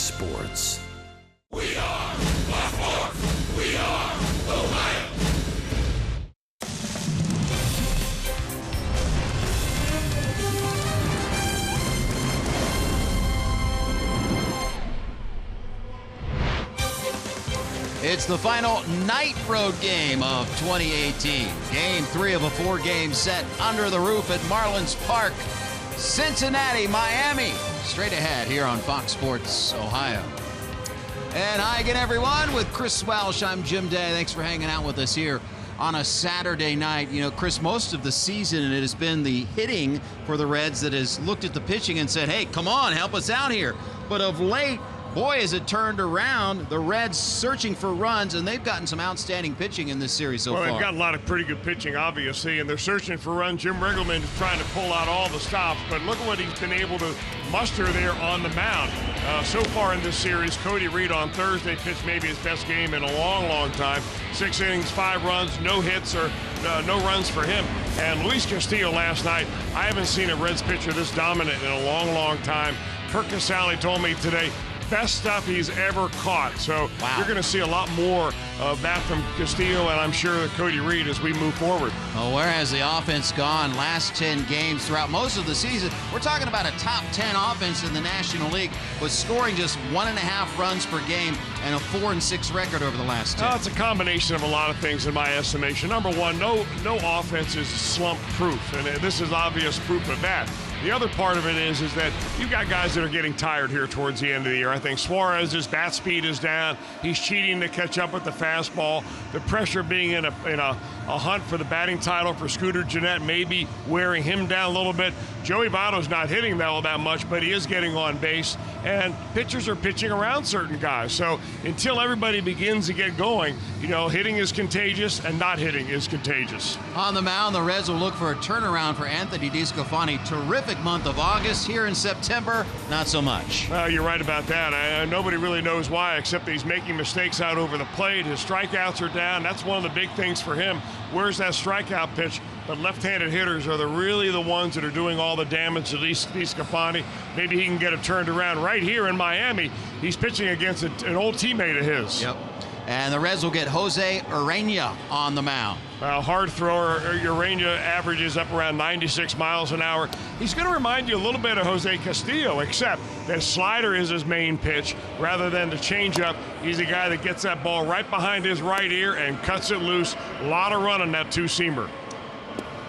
Sports. We are Fox. We are Ohio. It's the final night road game of 2018. Game 3 of a 4-game set under the roof at Marlins Park. Cincinnati, Miami. Straight ahead here on Fox Sports Ohio. And hi again, everyone, with Chris Welsh. I'm Jim Day. Thanks for hanging out with us here on a Saturday night. You know, Chris, most of the season it has been the hitting for the Reds that has looked at the pitching and said, hey, come on, help us out here. But of late, boy, has it turned around. The Reds searching for runs, and they've gotten some outstanding pitching in this series so far. Well, they've got a lot of pretty good pitching, obviously, and they're searching for runs. Jim Riggleman is trying to pull out all the stops, but look at what he's been able to muster there on the mound. So far in this series, Cody Reed on Thursday pitched maybe his best game in a long, long time. 6 innings, 5 runs, no hits or no runs for him. And Luis Castillo last night, I haven't seen a Reds pitcher this dominant in a long, long time. Kirk Casale told me today, best stuff he's ever caught. So You're going to see a lot more of that from Castillo, and I'm sure that Cody Reed as we move forward. Oh, where has the offense gone last 10 games throughout most of the season? We're talking about a top 10 offense in the National League with scoring just 1.5 runs per game and a 4-6 record over the last 10. Well, it's a combination of a lot of things in my estimation. Number one, no offense is slump-proof, and this is obvious proof of that. The other part of it is that you've got guys that are getting tired here towards the end of the year. I think Suarez's bat speed is down. He's cheating to catch up with the fastball. The pressure being in a hunt for the batting title for Scooter Gennett may be wearing him down a little bit. Joey Votto's not hitting that much, but he is getting on base. And pitchers are pitching around certain guys. So until everybody begins to get going, you know, hitting is contagious and not hitting is contagious. On the mound, the Reds will look for a turnaround for Anthony DeSclafani. Terrific month of August. Here in September, not so much. Well, you're right about that. Nobody really knows why, except that he's making mistakes out over the plate. His strikeouts are down. That's one of the big things for him. Where's that strikeout pitch? But left-handed hitters are really the ones that are doing all the damage to DeSclafani. Maybe he can get it turned around. Right here in Miami, he's pitching against an old teammate of his. Yep. And the Reds will get Jose Urena on the mound. Hard thrower. Urena averages up around 96 miles an hour. He's going to remind you a little bit of Jose Castillo, except that slider is his main pitch rather than the changeup. He's a guy that gets that ball right behind his right ear and cuts it loose. A lot of run on that two-seamer.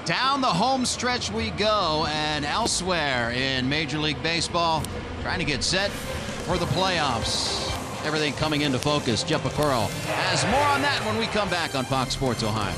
Down the home stretch we go, and elsewhere in Major League Baseball, trying to get set for the playoffs. Everything coming into focus. Jeff Pearl has more on that when we come back on Fox Sports Ohio.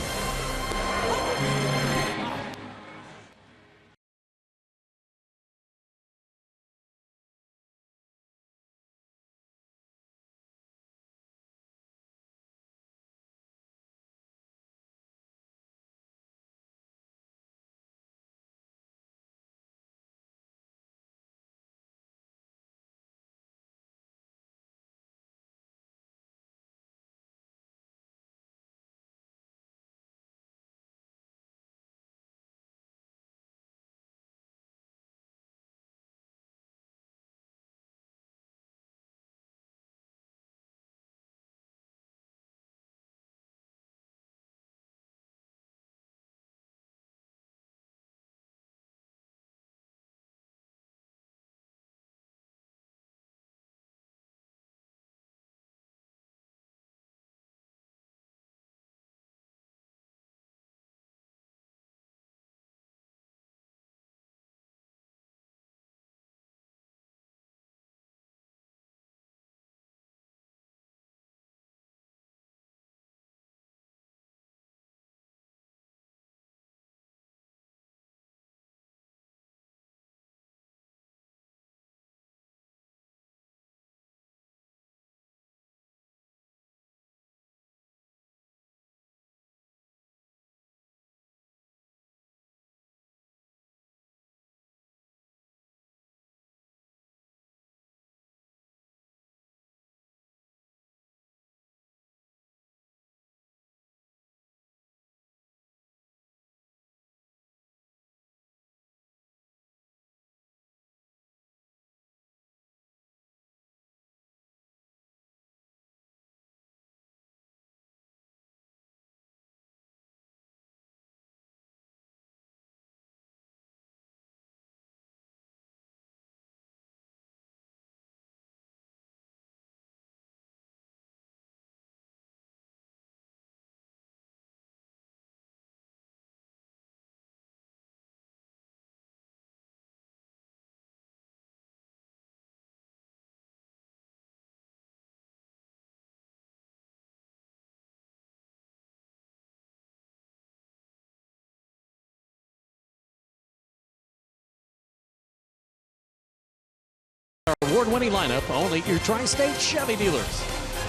award-winning lineup only at your Tri-State Chevy dealers.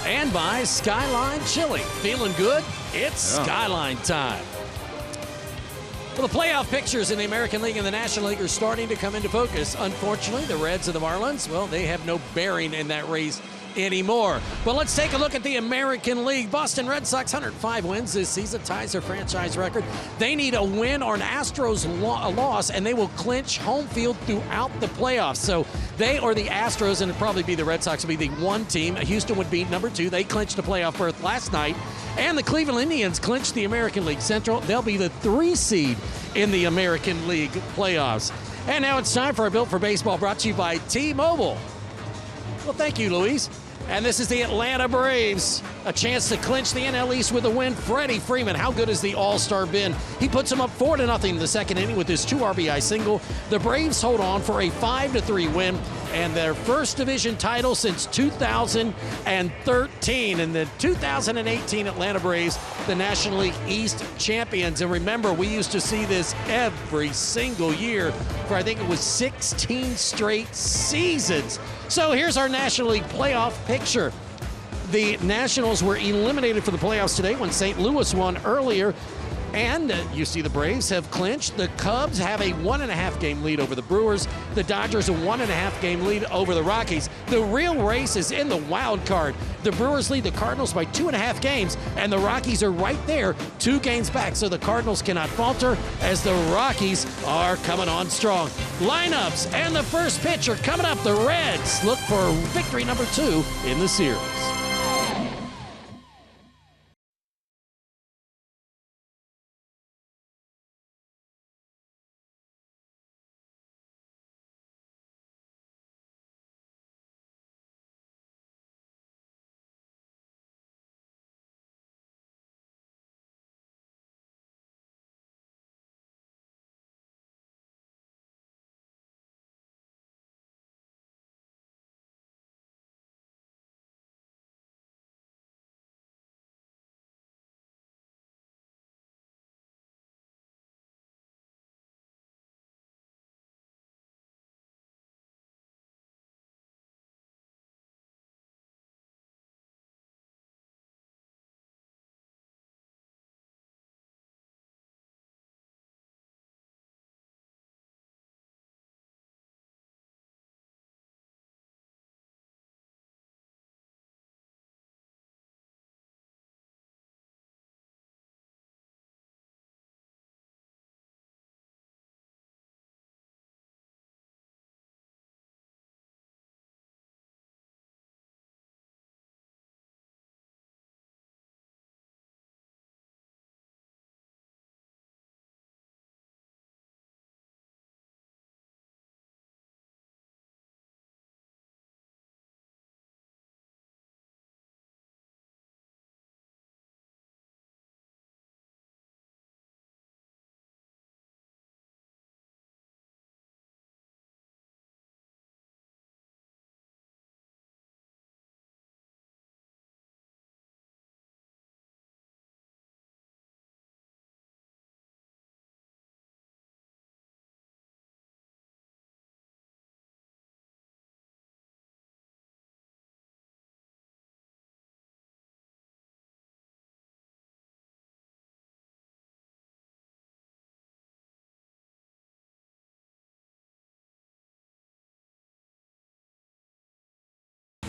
And by Skyline Chili. Feeling good? It's Skyline time. Well, the playoff pictures in the American League and the National League are starting to come into focus. Unfortunately, the Reds and the Marlins, well, they have no bearing in that race anymore. Well, let's take a look at the American League. Boston Red Sox, 105 wins this season, ties their franchise record. They need a win or an Astros loss, and they will clinch home field throughout the playoffs. So they or the Astros, and it'd probably be the Red Sox, would be the one team. Houston would be number 2. They clinched a playoff berth last night. And the Cleveland Indians clinched the American League Central. They'll be the 3 seed in the American League playoffs. And now it's time for a Built for Baseball, brought to you by T-Mobile. Well, thank you, Luis. And this is the Atlanta Braves. A chance to clinch the NL East with a win. Freddie Freeman, how good has the All-Star been? He puts them up 4-0 in the second inning with his 2 RBI single. The Braves hold on for a 5-3 win and their first division title since 2013. In the 2018 Atlanta Braves, the National League East champions. And remember, we used to see this every single year for I think it was 16 straight seasons. So here's our National League playoff picture. The Nationals were eliminated for the playoffs today when St. Louis won earlier. And you see the Braves have clinched. The Cubs have a 1.5 game lead over the Brewers. The Dodgers a 1.5 game lead over the Rockies. The real race is in the wild card. The Brewers lead the Cardinals by 2.5 games, and the Rockies are right there, 2 games back. So the Cardinals cannot falter as the Rockies are coming on strong. Lineups and the first pitch are coming up. The Reds look for victory number 2 in the series.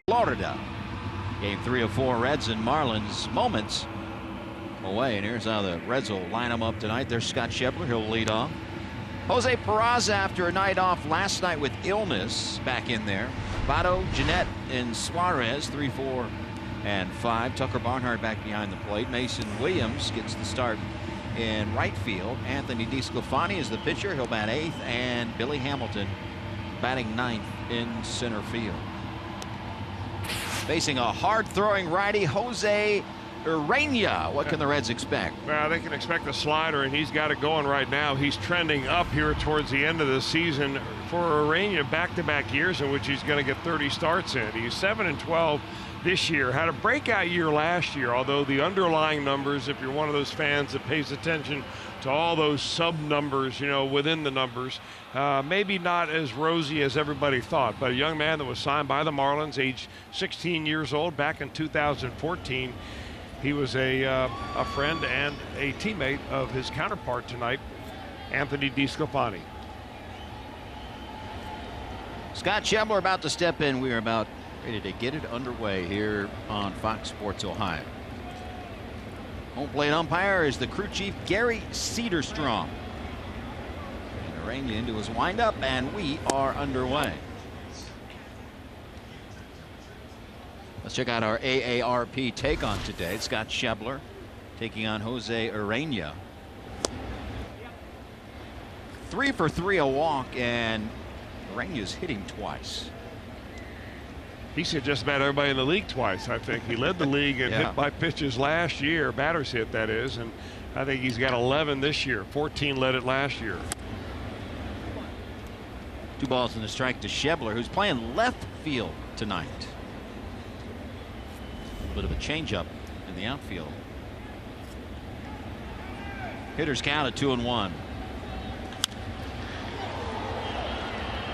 Florida. Game 3 of 4 Reds and Marlins moments away. And here's how the Reds will line them up tonight. There's Scott Shepler. He'll lead off. Jose Peraza, after a night off last night with illness, back in there. Votto, Jeanette, and Suarez, 3, 4, and 5. Tucker Barnhart back behind the plate. Mason Williams gets the start in right field. Anthony DeSclafani is the pitcher. He'll bat 8th. And Billy Hamilton batting 9th in center field. Facing a hard-throwing righty, Jose Urania. What can the Reds expect? Well, they can expect a slider, and he's got it going right now. He's trending up here towards the end of the season for Urania, back-to-back years in which he's going to get 30 starts in. He's 7-12 this year. Had a breakout year last year, although the underlying numbers, if you're one of those fans that pays attention to all those sub numbers, within the numbers. Maybe not as rosy as everybody thought, but a young man that was signed by the Marlins, age 16 years old, back in 2014. He was a friend and a teammate of his counterpart tonight, Anthony DeSclafani. Scott Schebler about to step in. We are about ready to get it underway here on Fox Sports Ohio. Home plate umpire is the crew chief, Gary Cedarstrom. And Urania into his windup, and we are underway. Let's check out our AARP take on today. Scott Schebler taking on Jose Urania. 3 for 3, a walk, and Urania's hitting twice. He's hit just about everybody in the league twice, I think. He led the league in hit by pitches last year, batters hit, that is, and I think he's got 11 this year. 14 led it last year. 2 balls and a strike to Schebler, who's playing left field tonight. A little bit of a changeup in the outfield. Hitters count at 2-1.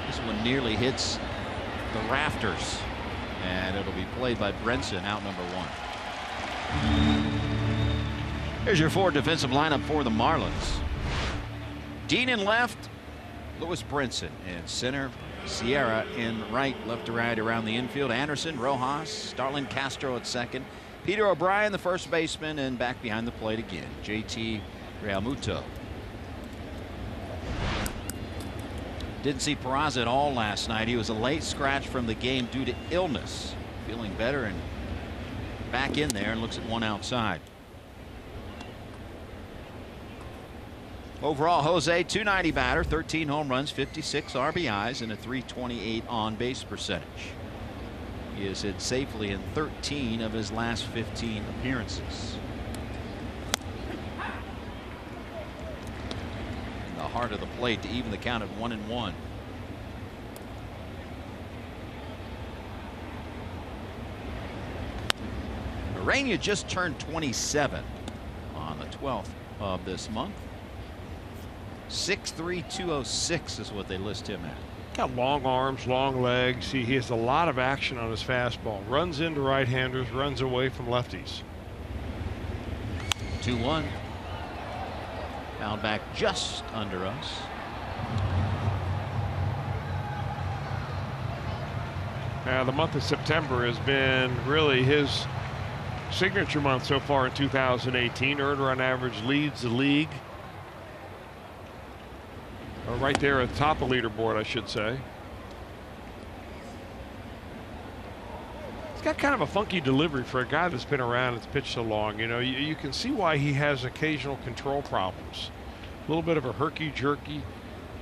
This one nearly hits the rafters, and it'll be played by Brenson, out number 1. Here's your 4 defensive lineup for the Marlins. Dean in left, Lewis Brinson in center, Sierra in right, left to right around the infield, Anderson, Rojas, Starlin Castro at second, Peter O'Brien the first baseman, and back behind the plate again, JT Realmuto. Didn't see Peraza at all last night. He was a late scratch from the game due to illness. Feeling better and back in there, and looks at one outside. Overall, Jose, 290 batter, 13 home runs, 56 RBIs, and a .328 on base percentage. He has hit safely in 13 of his last 15 appearances. In the heart of the plate to even the count at 1-1. Urania just turned 27 on the 12th of this month. 6'3", 206 is what they list him at. Got long arms, long legs. He has a lot of action on his fastball. Runs into right-handers, runs away from lefties. 2-1. Foul back just under us. The month of September has been really his signature month so far in 2018. Earned run average leads the league. Right there at the top of the leaderboard, I should say. He's got kind of a funky delivery for a guy that's been around and pitched so long. You can see why he has occasional control problems. A little bit of a herky-jerky,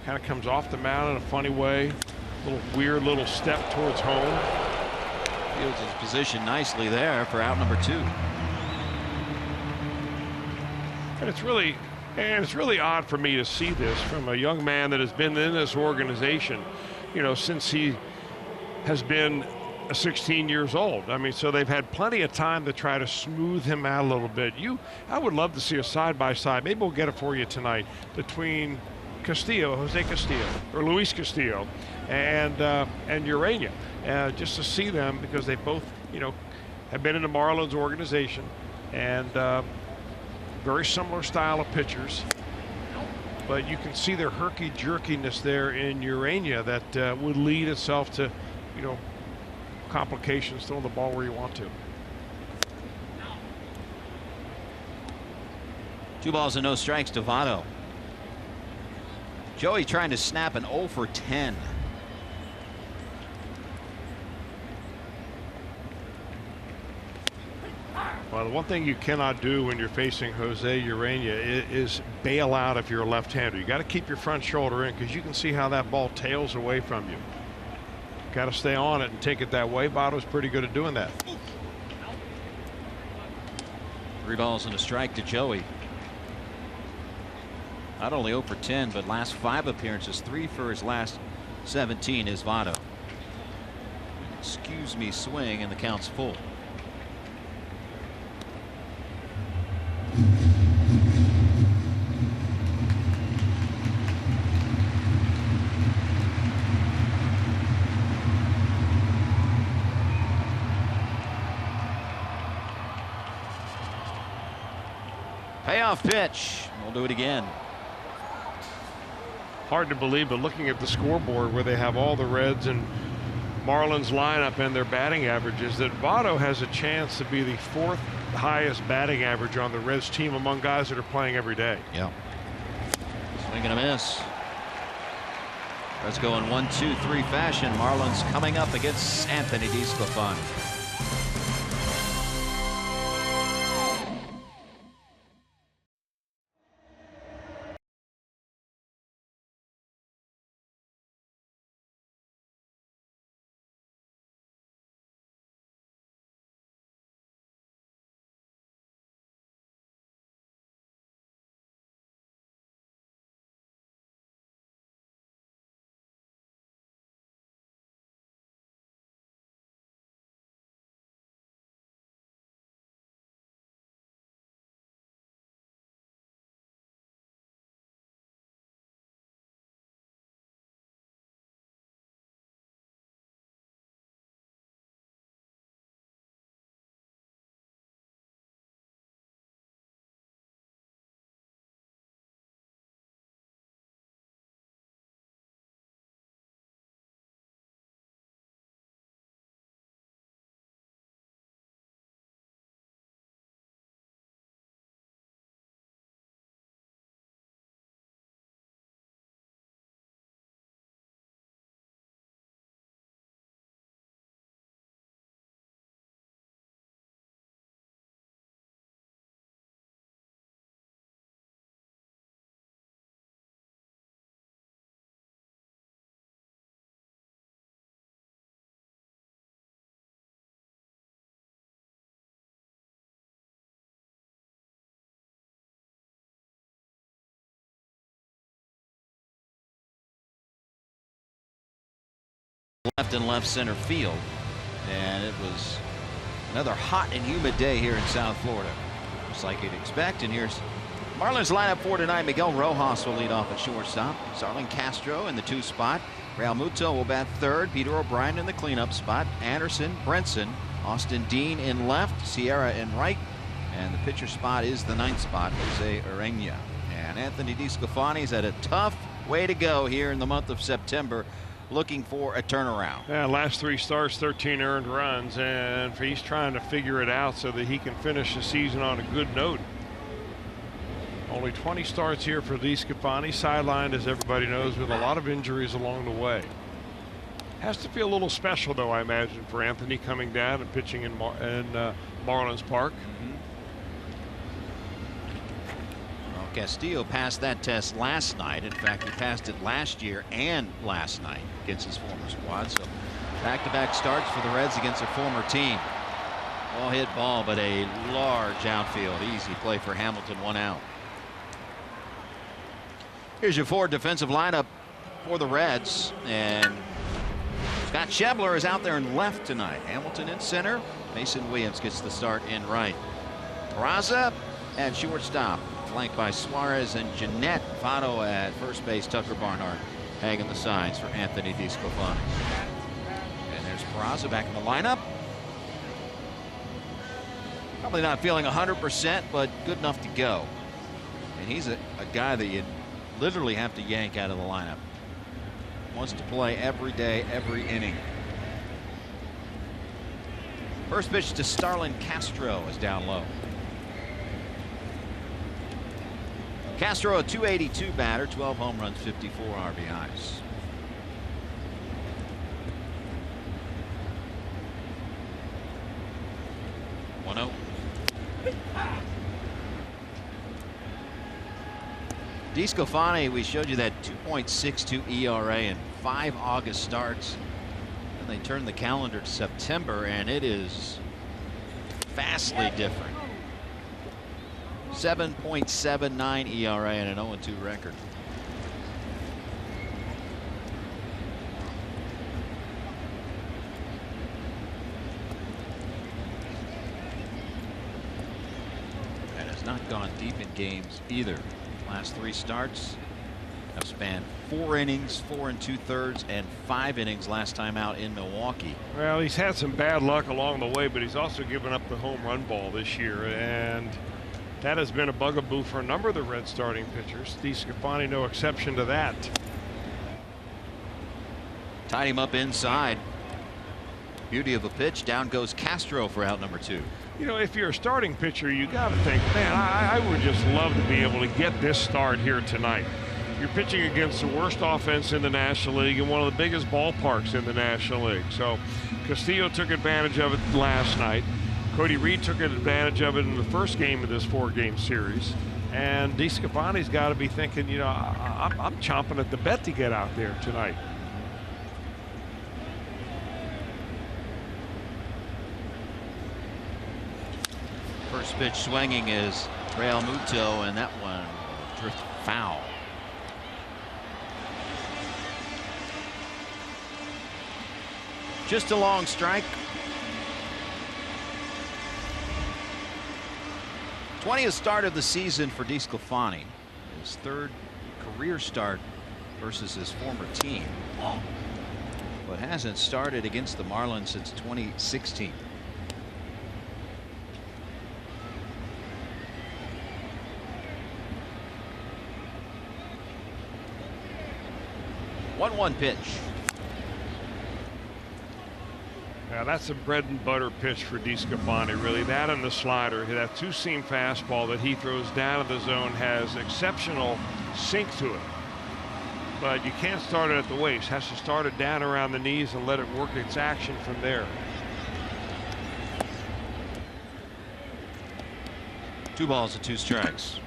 kind of comes off the mound in a funny way. A little weird little step towards home. Fields his position nicely there for out number 2. And it's really odd for me to see this from a young man that has been in this organization, since he has been 16 years old. I mean, so they've had plenty of time to try to smooth him out a little bit. I would love to see a side-by-side. Maybe we'll get it for you tonight between Jose Castillo, or Luis Castillo, and Urania, just to see them, because they both, have been in the Marlins organization, and very similar style of pitchers, but you can see their herky-jerkiness there in Urania that would lead itself to, complications, throwing the ball where you want to. 2 balls and no strikes to Votto. Joey trying to snap an 0 for 10. Well, the one thing you cannot do when you're facing Jose Urania is bail out if you're a left-hander. You got to keep your front shoulder in, because you can see how that ball tails away from you. Got to stay on it and take it that way. Votto's pretty good at doing that. 3 balls and a strike to Joey. Not only 0 for 10, but last 5 appearances, 3 for his last 17 is Votto. Excuse me, swing, and the count's full. Leadoff pitch. We'll do it again. Hard to believe, but looking at the scoreboard where they have all the Reds and Marlins lineup and their batting averages, that Votto has a chance to be the 4th highest batting average on the Reds team among guys that are playing every day. Yeah. Swing and a miss. Let's go in 1-2-3 fashion. Marlins coming up against Anthony DeSclafani. Left and left center field, and it was another hot and humid day here in South Florida, just like you'd expect. And here's Marlins lineup for tonight. Miguel Rojas will lead off at shortstop. Starlin Castro in the 2 spot. Real Muto will bat 3rd. Peter O'Brien in the cleanup spot. Anderson, Brinson, Austin Dean in left. Sierra in right, and the pitcher spot is the 9th spot. Jose Urena. And Anthony DeSclafani's had a tough way to go here in the month of September, looking for a turnaround. Yeah, last 3 starts, 13 earned runs, and he's trying to figure it out so that he can finish the season on a good note. Only 20 starts here for DeSclafani, sidelined, as everybody knows, with a lot of injuries along the way. Has to feel a little special, though, I imagine, for Anthony coming down and pitching in Marlins Park. Castillo passed that test last night. In fact, he passed it last year and last night against his former squad. So back-to-back starts for the Reds against their former team. Well hit ball, but a large outfield. Easy play for Hamilton, 1 out. Here's your 4 defensive lineup for the Reds, and Scott Schebler is out there in left tonight. Hamilton in center. Mason Williams gets the start in right. Peraza at shortstop, flanked by Suarez and Jeanette. Votto at first base. Tucker Barnhart hanging the signs for Anthony DeSclafani. And there's Peraza back in the lineup. Probably not feeling 100%, but good enough to go. And he's a guy that you literally have to yank out of the lineup. Wants to play every day, every inning. First pitch to Starlin Castro is down low. Castro, a .282 batter, 12 home runs, 54 RBIs. One-0. DeSclafani, we showed you that 2.62 ERA in 5 August starts. And they turned the calendar to September, and it is vastly different. 7.79 ERA and an 0-2 record. And has not gone deep in games either. Last 3 starts have spanned 4 innings, 4 2/3, and 5 innings last time out in Milwaukee. Well, he's had some bad luck along the way, but he's also given up the home run ball this year, and That has been a bugaboo for a number of the Red starting pitchers. DeSclafani no exception to that. Tied him up inside. Beauty of a pitch. Down goes Castro for out number 2. You know, if you're a starting pitcher, you got to think, man, I would just love to be able to get this start here tonight. You're pitching against the worst offense in the National League and one of the biggest ballparks in the National League. So Castillo took advantage of it last night. Cody Reed took advantage of it in the first game of this 4-game series. And DeSclafani's got to be thinking, you know, I'm chomping at the bit to get out there tonight. First pitch swinging is Real Muto, and that one drift foul. Just a long strike. 20th start of the season for DeSclafani. His 3rd career start versus his former team. But hasn't started against the Marlins since 2016. One pitch. Yeah, that's a bread and butter pitch for DeSclafani, really. That and the slider. That 2-seam fastball that he throws down in the zone has exceptional sink to it. But you can't start it at the waist. Has to start it down around the knees and let it work its action from there. 2 balls and 2 strikes.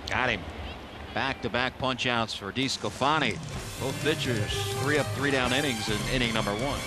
Got him. Back-to-back punch outs for DeSclafani. Both pitchers 3 up, 3 down innings in inning number 1.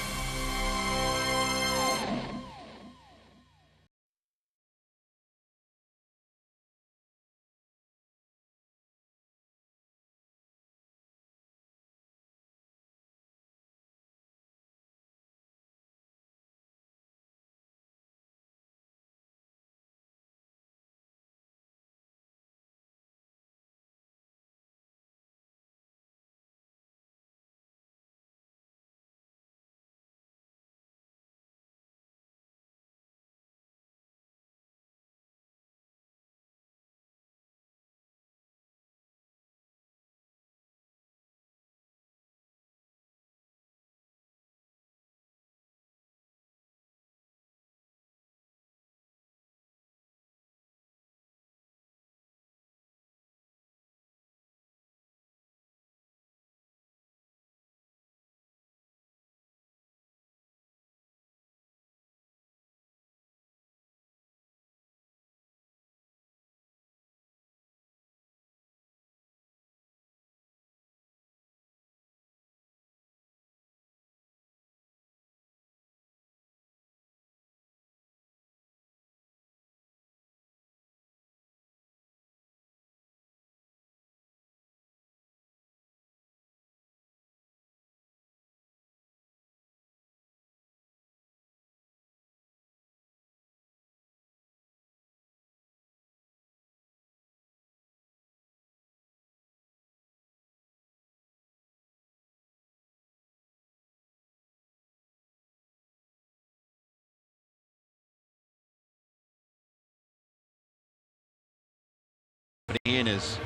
Putting in his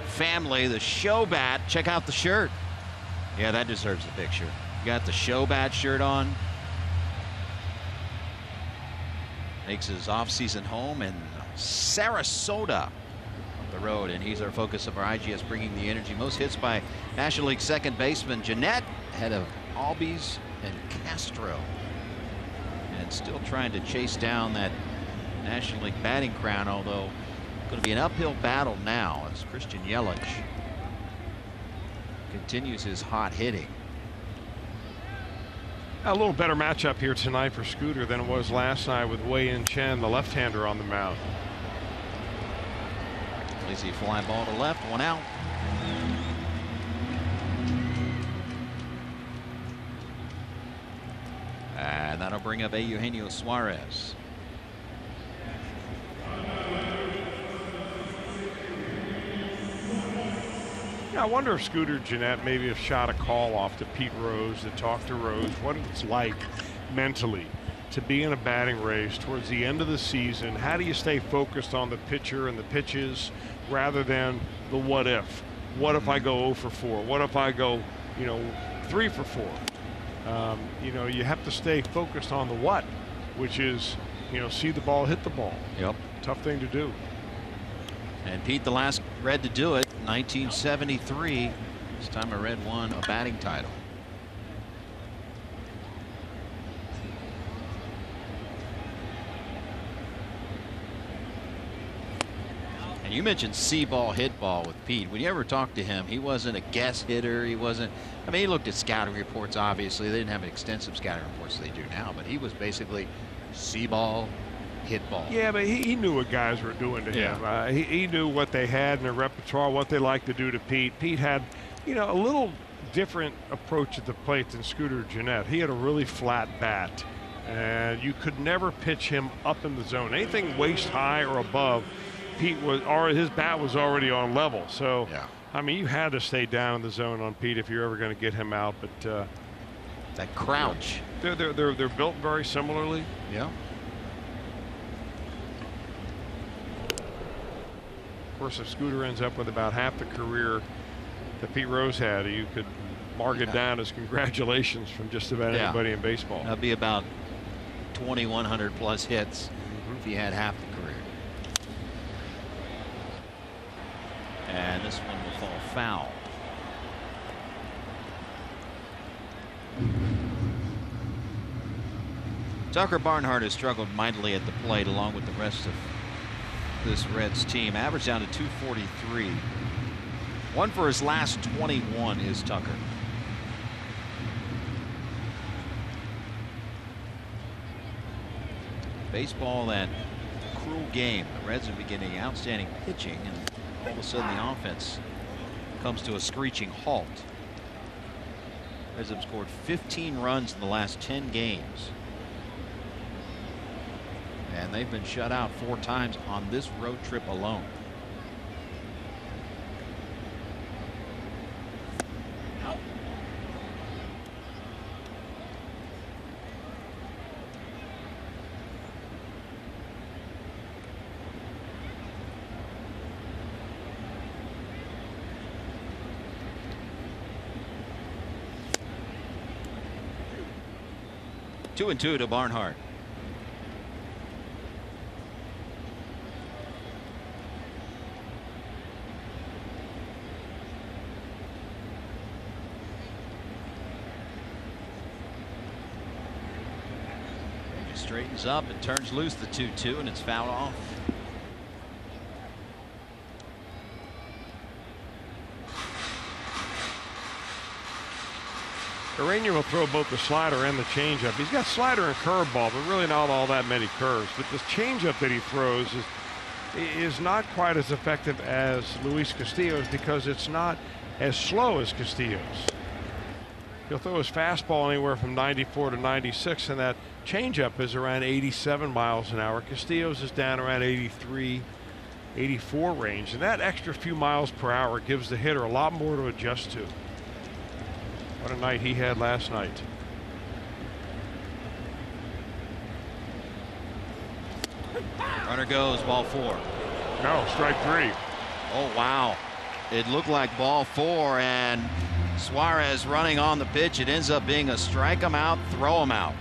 family, the show bat. Check out the shirt. Yeah, that deserves a picture. You got the show bat shirt on. Makes his off-season home in Sarasota up the road, and he's our focus of our IGS Bringing the Energy. Most hits by National League second baseman Jeanette, ahead of Albies and Castro, and still trying to chase down that National League batting crown, although going to be an uphill battle now as Christian Yelich continues his hot hitting. A little better matchup here tonight for Scooter than it was last night with Wei-In Chen, the left-hander, on the mound. Lazy fly ball to left, 1 out. And that'll bring up Eugenio Suarez. I wonder if Scooter Gennett maybe have shot a call off to Pete Rose to talk to Rose what it's like mentally to be in a batting race towards the end of the season. How do you stay focused on the pitcher and the pitches rather than the what if? What if I go 0 for 4? What if I go, 3 for 4? You have to stay focused on the what, which is, see the ball, hit the ball. Yep. Tough thing to do. And Pete, the last Red to do it, 1973. This time a Red won a batting title. And you mentioned see ball, hit ball with Pete. When you ever talk to him, he wasn't a guess hitter. He wasn't. I mean, he looked at scouting reports. Obviously, they didn't have extensive scouting reports as they do now. But he was basically see ball, hit ball. Yeah, but he knew what guys were doing to him. He knew what they had in their repertoire, what they liked to do to Pete. Pete had, a little different approach at the plate than Scooter Gennett. He had a really flat bat, and you could never pitch him up in the zone. Anything waist high or above, Pete was, or his bat was already on level. So, I mean, you had to stay down in the zone on Pete if you're ever going to get him out. But that crouch. They're built very similarly. Yeah. Of course, if Scooter ends up with about half the career that Pete Rose had, you could mark it down as congratulations from just about anybody in baseball. That'd be about 2,100 plus hits if he had half the career. And this one will fall foul. Tucker Barnhart has struggled mightily at the plate along with the rest of this Reds team. Average down to 243. One for his last 21 is Tucker. Baseball, that cruel game. The Reds are beginning outstanding pitching, and all of a sudden the offense comes to a screeching halt. Reds have scored 15 runs in the last 10 games. And they've been shut out 4 times on this road trip alone. Two and two to Barnhart. Straightens up and turns loose the 2-2, and it's fouled off. Urania will throw both the slider and the changeup. He's got slider and curveball, but really not all that many curves. But this changeup that he throws is not quite as effective as Luis Castillo's because it's not as slow as Castillo's. He'll throw his fastball anywhere from 94 to 96, and that changeup is around 87 miles an hour. Castillo's is down around 83, 84 range, and that extra few miles per hour gives the hitter a lot more to adjust to. What a night he had last night. Runner goes, ball 4. No, strike 3. Oh, wow. It looked like ball 4, and Suarez running on the pitch. It ends up being a strike him out, throw him out.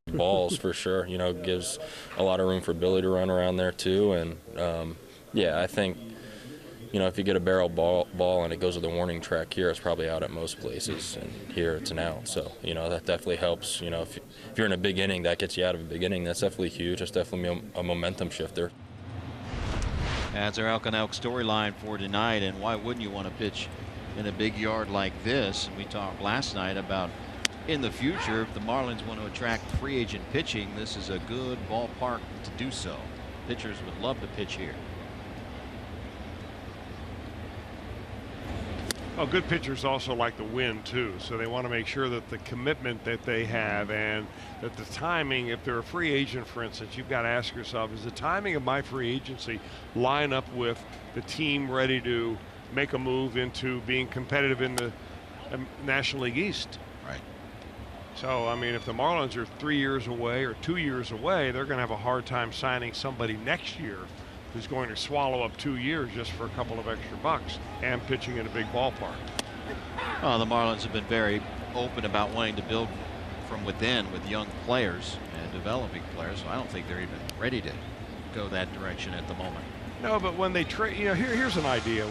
balls for sure. You know, gives a lot of room for Billy to run around there too. And yeah, I think, you know, if you get a barrel ball and it goes to the warning track here, it's probably out at most places, and here it's an out. So, you know, that definitely helps. You know, if you're in a big inning, that gets you out of a big inning. That's definitely huge. That's definitely a momentum shifter. That's our Elk on Elk storyline for tonight. And why wouldn't you want to pitch in a big yard like this? And we talked last night about in the future, if the Marlins want to attract free agent pitching, this is a good ballpark to do so. Pitchers would love to pitch here. Well, good pitchers also like to win too, so they want to make sure that the commitment that they have and that the timing, if they're a free agent, for instance, you've got to ask yourself, is the timing of my free agency line up with the team ready to make a move into being competitive in the National League East? Right. So, I mean, if the Marlins are 3 years away or 2 years away, they're going to have a hard time signing somebody next year who's going to swallow up 2 years just for a couple of extra bucks and pitching in a big ballpark. The Marlins have been very open about wanting to build from within with young players and developing players, so I don't think they're even ready to go that direction at the moment. No, but when they trade, you know, here's an idea.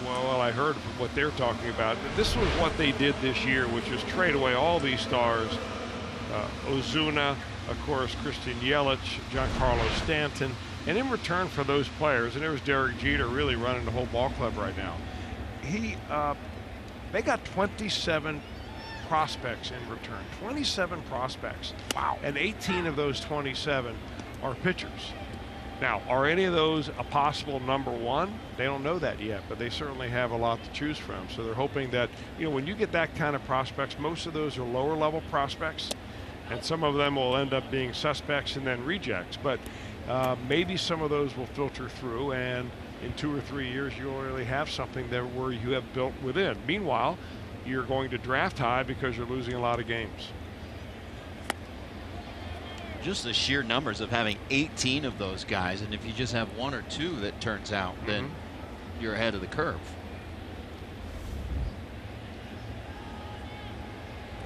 Well, I heard what they're talking about. This was what they did this year, which is trade away all these stars. Ozuna, of course, Christian Yelich, Giancarlo Stanton. And in return for those players, and there's Derek Jeter really running the whole ball club right now. They got 27 prospects in return. 27 prospects. Wow. And 18 of those 27 are pitchers. Now, are any of those a possible number one? They don't know that yet, but they certainly have a lot to choose from. So they're hoping that, you know, when you get that kind of prospects, most of those are lower level prospects, and some of them will end up being suspects and then rejects. But maybe some of those will filter through, and in 2 or 3 years you'll really have something there where you have built within. Meanwhile, you're going to draft high because you're losing a lot of games. Just the sheer numbers of having 18 of those guys, and if you just have 1 or 2 that turns out, then you're ahead of the curve.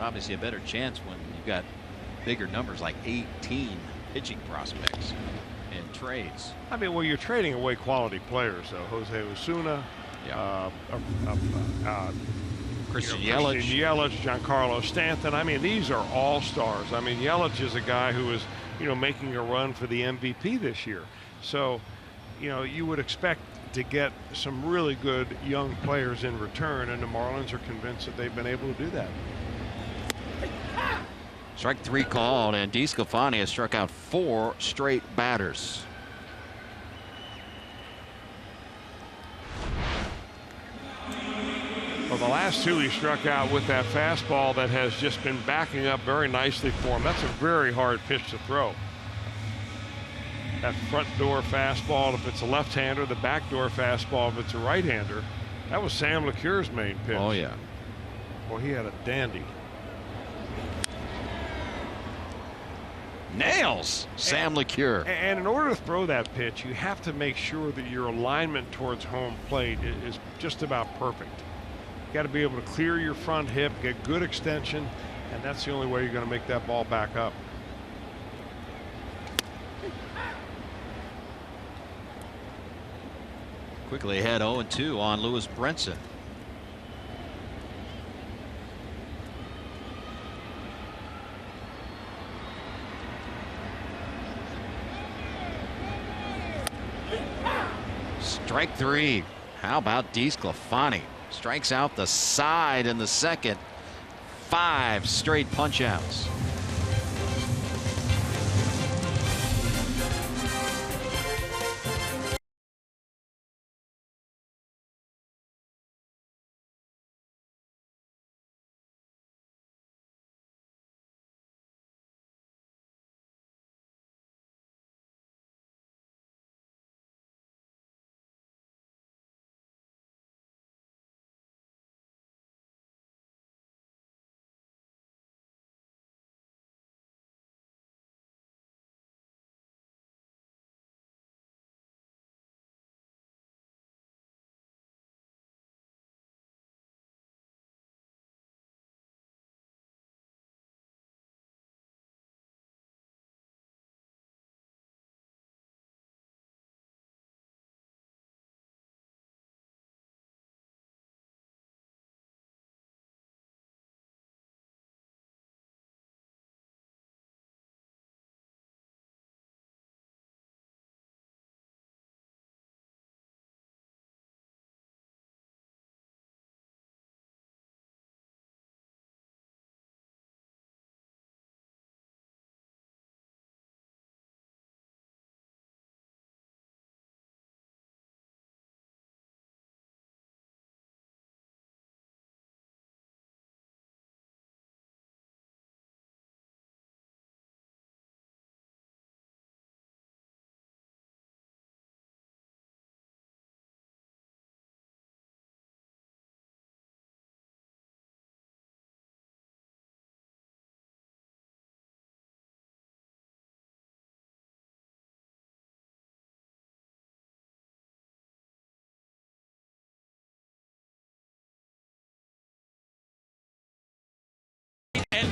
Obviously a better chance when you've got bigger numbers like 18 pitching prospects and trades. I mean, well, you're trading away quality players, though. Jose Osuna, Christian Yelich, Yelich, Giancarlo Stanton. I mean, these are all stars. I mean, Yelich is a guy who is, you know, making a run for the MVP this year. So, you know, you would expect to get some really good young players in return, and the Marlins are convinced that they've been able to do that. Strike 3 called, and DeSclafani has struck out 4 straight batters. Well, the last 2 he struck out with that fastball that has just been backing up very nicely for him. That's a very hard pitch to throw. That front door fastball, if it's a left-hander, the back door fastball, if it's a right-hander. That was Sam LeCure's main pitch. Oh, yeah. Well, he had a dandy. Nails Sam LeCure. And in order to throw that pitch, you have to make sure that your alignment towards home plate is just about perfect. You got to be able to clear your front hip, get good extension, and that's the only way you're going to make that ball back up. Quickly ahead 0-2 on Lewis Brinson. Strike 3. How about DeSclafani? Strikes out the side in the second. 5 straight punch outs.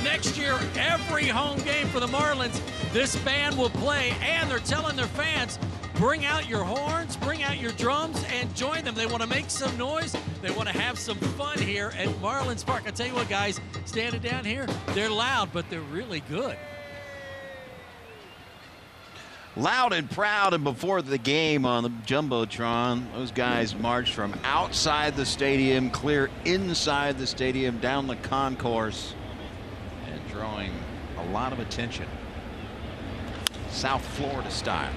next year, every home game for the Marlins, this band will play, and they're telling their fans, bring out your horns, bring out your drums, and join them. They want to make some noise. They want to have some fun here at Marlins Park. I tell you what, guys, standing down here, they're loud, but they're really good. Loud and proud, and before the game on the Jumbotron, those guys marched from outside the stadium, clear inside the stadium, down the concourse, and drawing a lot of attention. South Florida style.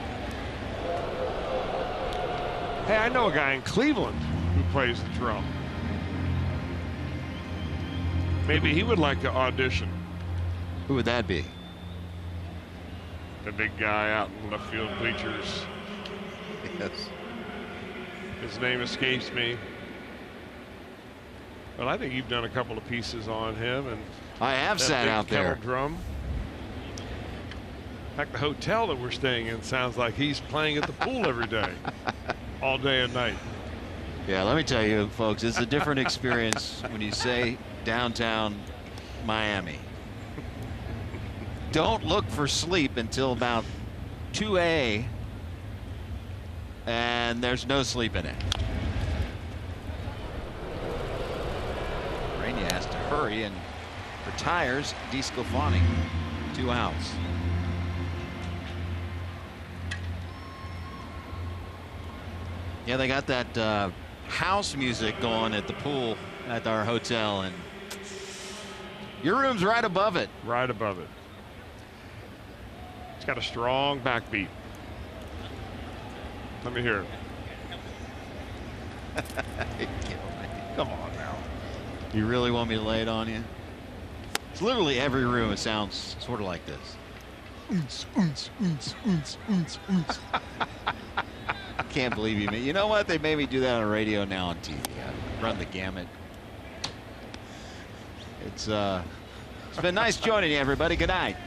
Hey, I know a guy in Cleveland who plays the drum. Maybe he would like to audition. Who would that be? The big guy out in left field bleachers. Yes. His name escapes me. But I think you've done a couple of pieces on him, and I have that sat big out there. kettle drum. In fact, the hotel that we're staying in sounds like he's playing at the pool every day, all day and night. Yeah, let me tell you, folks, it's a different experience when you say downtown Miami. Don't look for sleep until about 2 and there's no sleep in it. Rainey has to hurry and retires DeSclafani. 2 outs. Yeah, they got that house music going at the pool at our hotel, and your room's right above it. Right above it. It's got a strong backbeat. Let me hear it. Come on now. You really want me to lay it on you? It's literally every room. It sounds sort of like this. I can't believe you. You know what? They made me do that on radio, now on TV. I run the gamut. It's been nice joining you, everybody. Good night.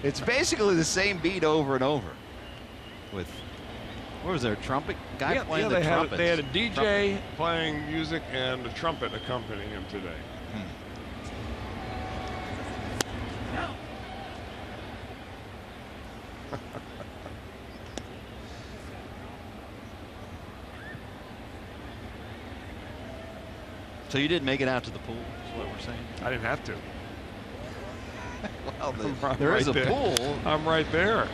It's basically the same beat over and over. With, what was there, a trumpet guy playing the trumpets? They had a DJ playing music and a trumpet accompanying him today. So you didn't make it out to the pool, is what we're saying? I didn't have to. Well, there is a pool. I'm right there.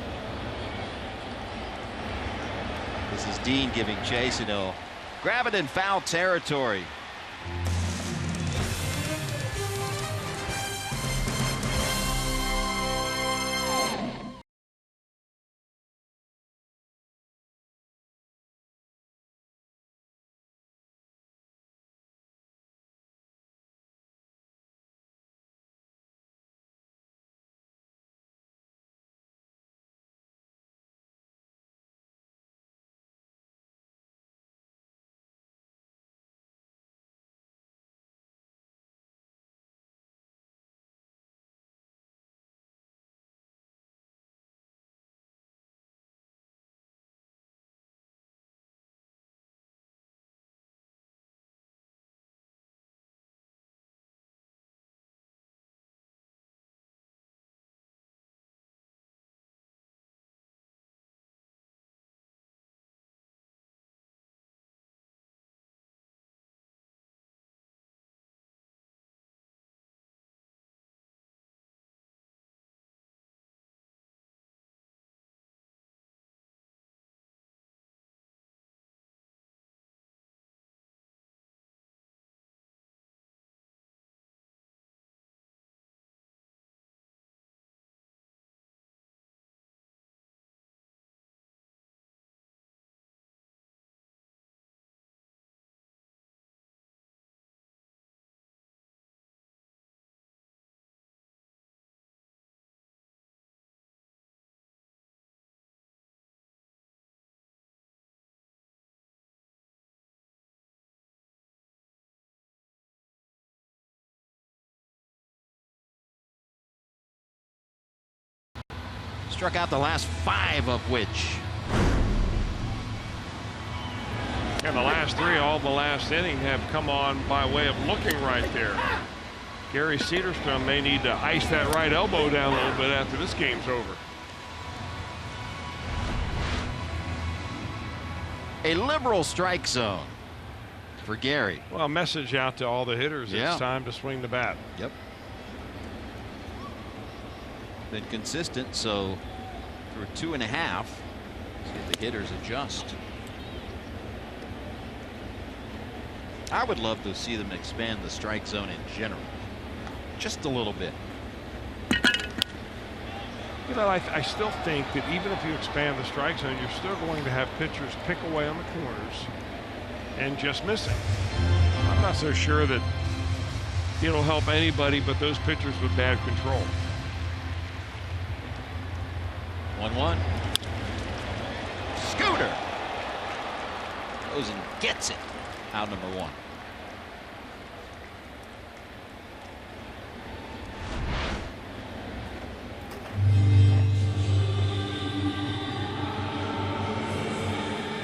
This is Dean giving chase, and he'll grab it in foul territory. Struck out the last 5 of which And the last three, all the last inning, have come on by way of looking right there. Gary Cedarstrom may need to ice that right elbow down a little bit after this game's over. A liberal strike zone for Gary. Well, a message out to all the hitters. Yeah. It's time to swing the bat. Yep. Been consistent, so through 2.5. See if the hitters adjust. I would love to see them expand the strike zone in general. Just a little bit. You know, I still think that even if you expand the strike zone, you're still going to have pitchers pick away on the corners and just missing. I'm not so sure that it'll help anybody but those pitchers with bad control. 1-1. Scooter goes and gets it. Out number 1.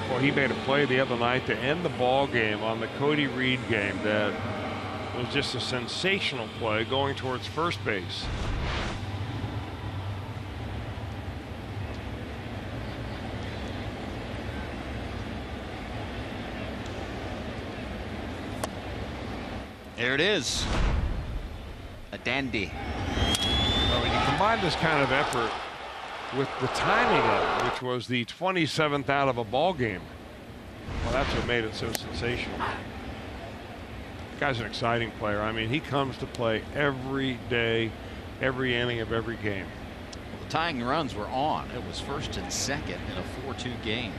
Well, he made a play the other night to end the ball game on the Cody Reed game that was just a sensational play going towards first base. There it is. A dandy. Well, when you combine this kind of effort with the timing of it, which was the 27th out of a ball game, well, that's what made it so sensational. The guy's an exciting player. I mean, he comes to play every day, every inning of every game. Well, the tying runs were on. It was first and second in a 4-2 game.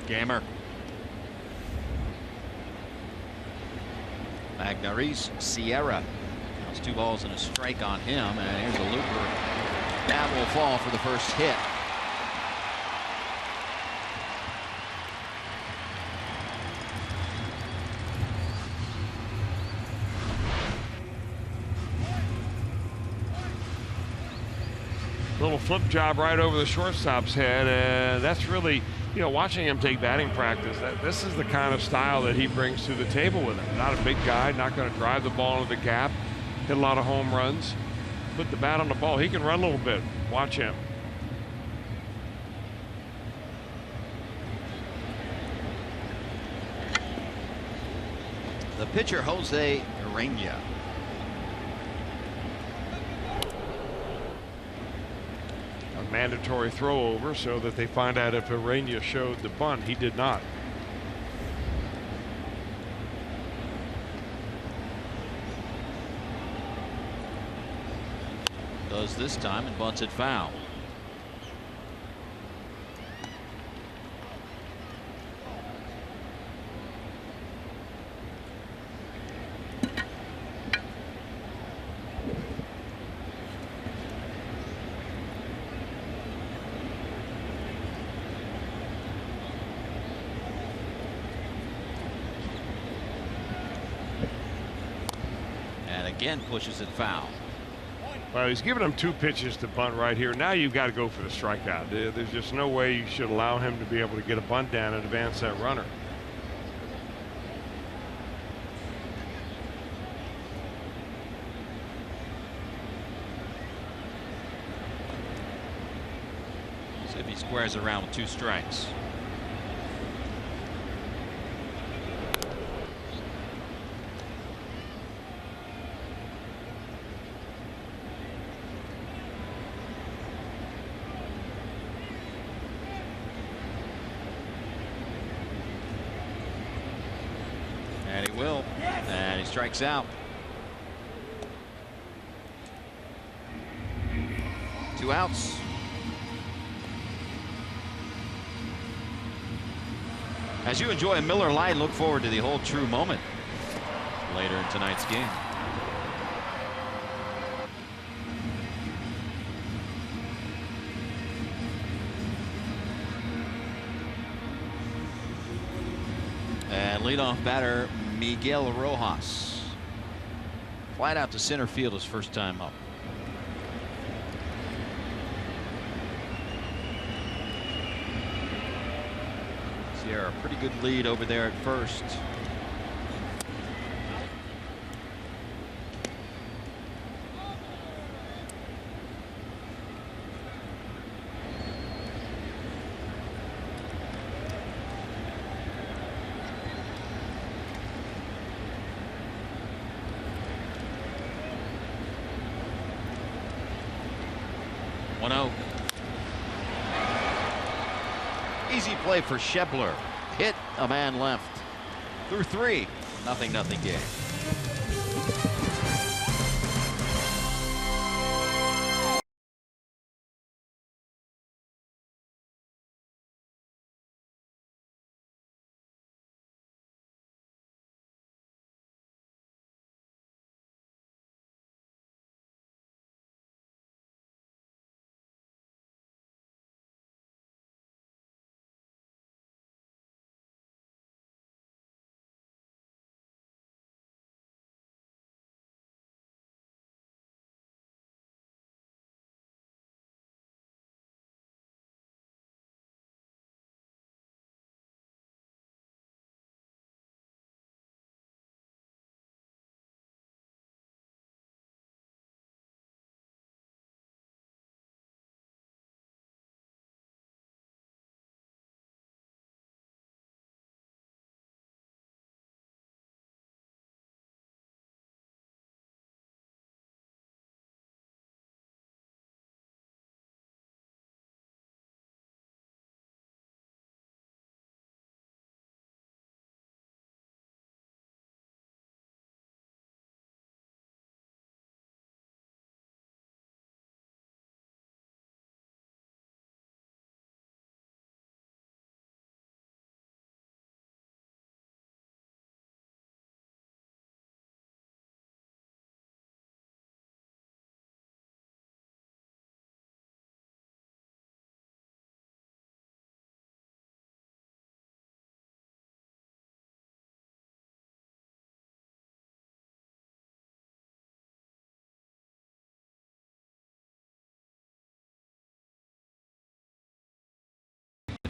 Gamer. Magnariz Sierra. Counts 2 balls and a strike on him, and here's a looper. That will fall for the first hit. Little flip job right over the shortstop's head, and that's really, you know, watching him take batting practice, this is the kind of style that he brings to the table with him. Not a big guy, not going to drive the ball into the gap, hit a lot of home runs, put the bat on the ball. He can run a little bit. Watch him. The pitcher, Jose Urena. A mandatory throw over so that they find out if Urena showed the bunt. He did not. Does this time and bunts it foul. And again pushes it foul. Well, he's giving him 2 pitches to bunt right here. Now you've got to go for the strikeout. There's just no way you should allow him to be able to get a bunt down and advance that runner. See if he squares around with 2 strikes. And he will. And he strikes out. 2 outs. As you enjoy a Miller Lite, look forward to the Hold True moment later in tonight's game. And leadoff batter Miguel Rojas. Flight out to center field his first time up. Pierre, a pretty good lead over there at first. Easy play for Schebler. Hit a man left. Through 3. Nothing game.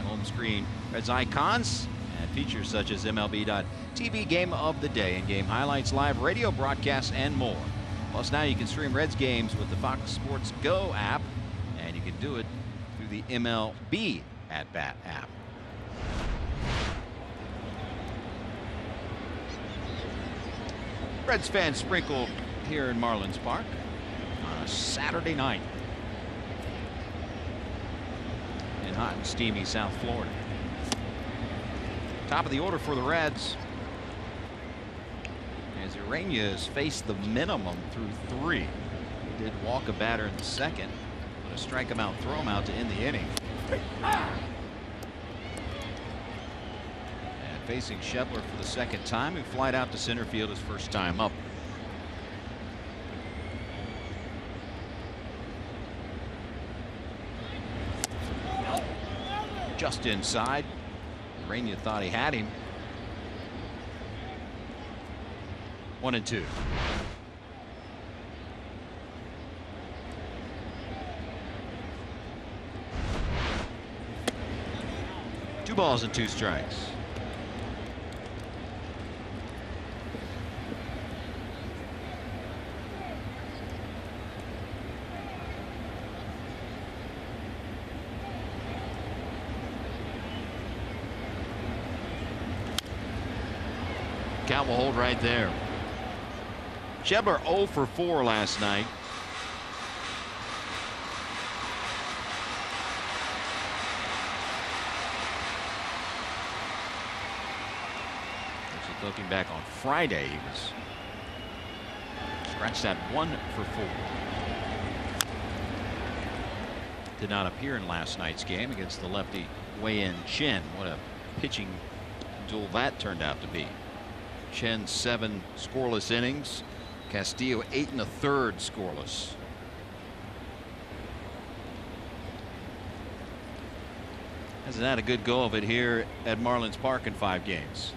Home screen Reds icons and features such as MLB.TV Game of the Day and game highlights, live radio broadcasts, and more. Plus, now you can stream Reds games with the Fox Sports Go app, and you can do it through the MLB At Bat app. Reds fans sprinkled here in Marlins Park on a Saturday night in hot and steamy South Florida. Top of the order for the Reds, as Urania has faced the minimum through 3. He did walk a batter in the second, but a strike him out, throw him out to end the inning. And facing Schebler for the second time, who flied out to center field his first time up. Just inside. Urania thought he had him. 1-2. Two balls and 2 strikes. Count will hold right there. Schebler 0 for 4 last night. Actually, looking back on Friday, he was scratched at 1 for 4. Did not appear in last night's game against the lefty Wei-In Chen. What a pitching duel that turned out to be. Chen 7 scoreless innings. Castillo 8 1/3 scoreless. Hasn't had a good go of it here at Marlins Park in 5 games.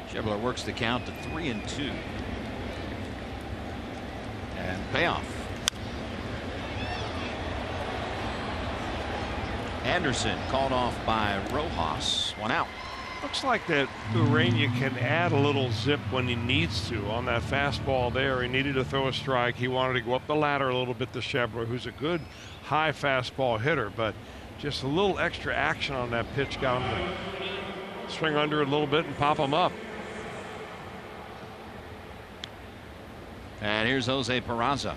Schebler works the count to 3-2. payoff. Anderson called off by Rojas. 1 out. Looks like that Urania can add a little zip when he needs to on that fastball there. He needed to throw a strike. He wanted to go up the ladder a little bit to Chevrolet, who's a good high fastball hitter, but just a little extra action on that pitch got him to swing under it a little bit and pop him up. And here's Jose Peraza.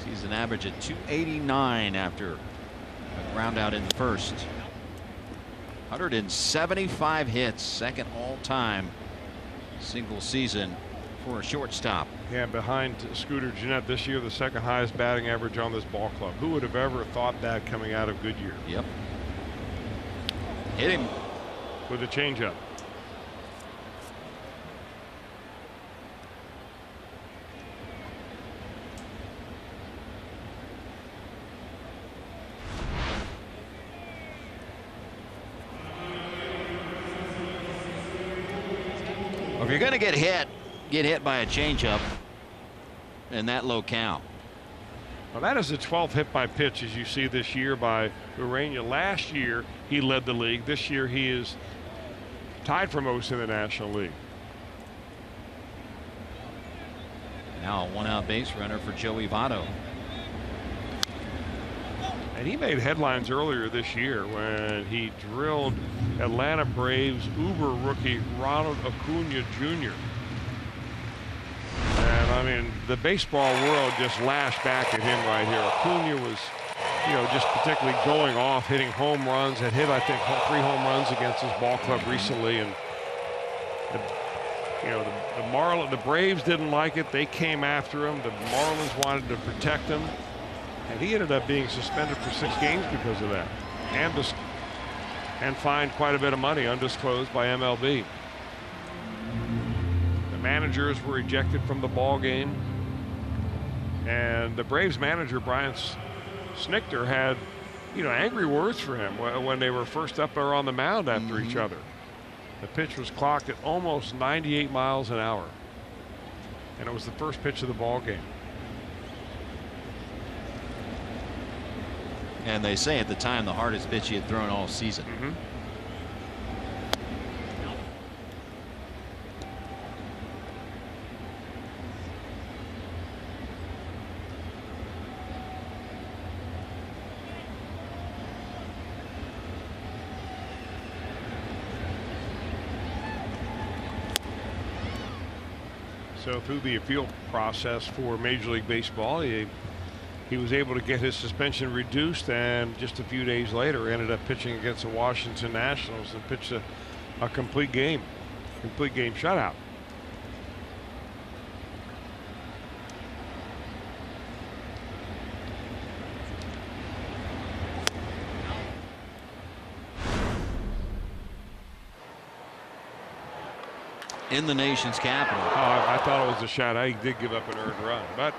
He's an average at 289 after a ground out in the first. 175 hits, second all-time single season for a shortstop. Yeah, behind Scooter Gennett this year, the second highest batting average on this ball club. Who would have ever thought that coming out of Goodyear? Yep. Hit him with a changeup. If you're going to get hit by a changeup in that locale. Well, that is the 12th hit by pitch, as you see this year by Urania. Last year he led the league. This year he is tied for most in the National League. Now a 1-out base runner for Joey Votto. And he made headlines earlier this year when he drilled Atlanta Braves uber rookie Ronald Acuna Jr. And I mean, the baseball world just lashed back at him right here. Acuna was, you know, just particularly going off, hitting home runs. Had hit, I think, 3 home runs against his ball club recently. And the Braves didn't like it. They came after him. The Marlins wanted to protect him. And he ended up being suspended for 6 games because of that, and fined quite a bit of money, undisclosed, by MLB. The managers were ejected from the ball game, and the Braves manager Brian Snitker had, angry words for him when they were first up there on the mound after each other. The pitch was clocked at almost 98 miles an hour, and it was the first pitch of the ball game. And they say at the time the hardest pitch he had thrown all season. So through the appeal process for Major League Baseball, he was able to get his suspension reduced, and just a few days later ended up pitching against the Washington Nationals and pitched a complete game shutout. In the nation's capital. Oh, I thought it was a shutout. He did give up an earned run, but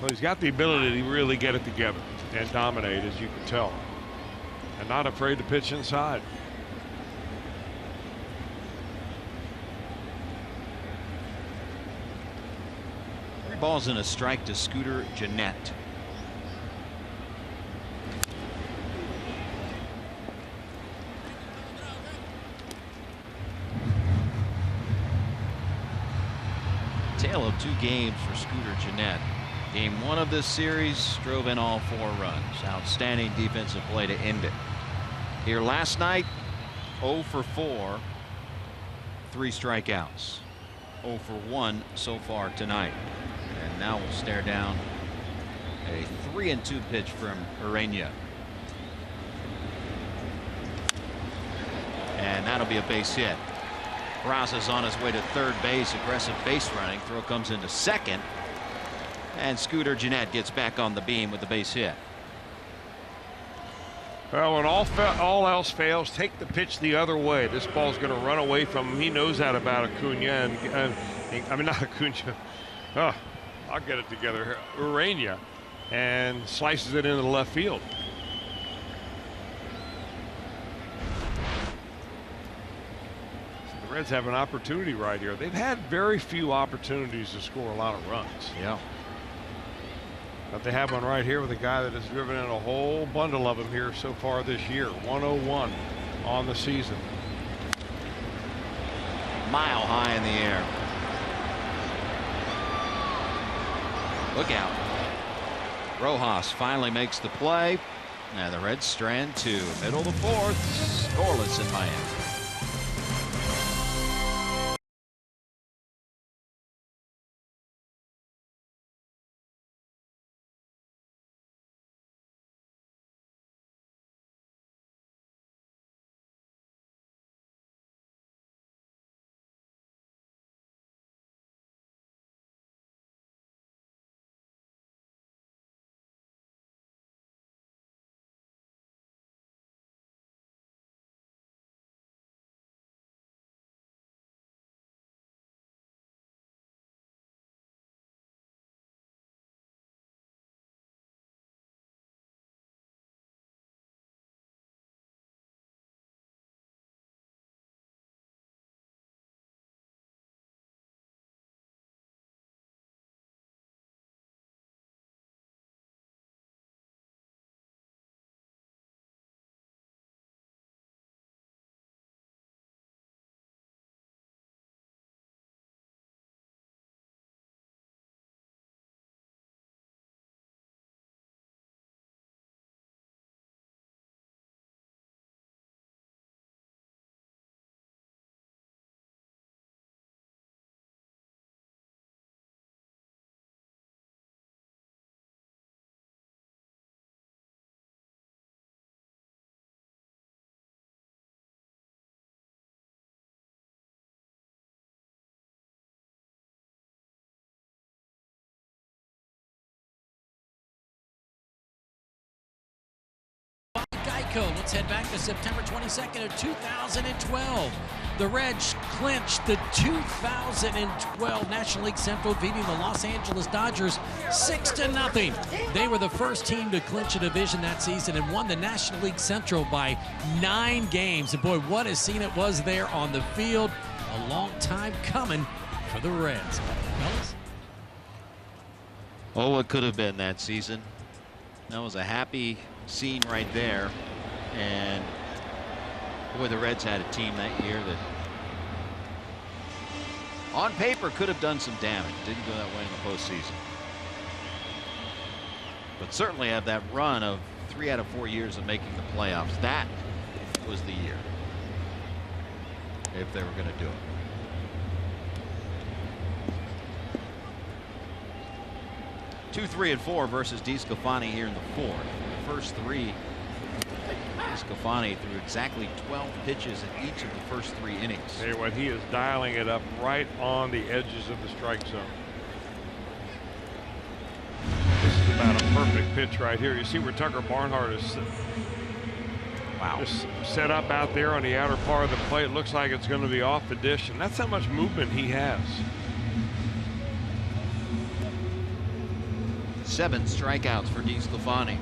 well, he's got the ability to really get it together and dominate, as you can tell, and not afraid to pitch inside. Three balls and a strike to Scooter Gennett. Tale of 2 games for Scooter Gennett. Game 1 of this series drove in all 4 runs. Outstanding defensive play to end it. Here last night, 0 for 4, 3 strikeouts. 0 for 1 so far tonight. And now we'll stare down a 3-2 pitch from Urania. And that'll be a base hit. Peraza's on his way to third base. Aggressive base running. Throw comes into second. And Scooter Gennett gets back on the beam with the base hit. Well, when all else fails, take the pitch the other way. This ball's going to run away from him. He knows that about Acuna. I mean, not Acuna. Oh, I'll get it together here. Urania. and slices it into the left field. So the Reds have an opportunity right here. They've had very few opportunities to score a lot of runs. Yeah. But they have one right here with a guy that has driven in a whole bundle of them here so far this year. 101 on the season. Mile high in the air. Look out. Rojas finally makes the play. Now the Reds strand to middle of the fourth. Scoreless in Miami. Let's head back to September 22nd of 2012. The Reds clinched the 2012 National League Central, beating the Los Angeles Dodgers 6-0. They were the first team to clinch a division that season and won the National League Central by 9 games. And boy, what a scene it was there on the field. A long time coming for the Reds. Fellas? Oh, what could have been that season. That was a happy scene right there. And boy, the Reds had a team that year that on paper could have done some damage. Didn't go that way in the postseason, but certainly have that run of 3 out of 4 years of making the playoffs. That was the year if they were going to do it. 2, 3, and 4 versus DeSclafani here in the fourth. The first 3, DeSclafani threw exactly 12 pitches in each of the first 3 innings. Tell you what, he is dialing it up right on the edges of the strike zone. This is about a perfect pitch right here. You see where Tucker Barnhart is just set up out there on the outer part of the plate. It looks like it's going to be off the dish, and that's how much movement he has. 7 strikeouts for DeSclafani.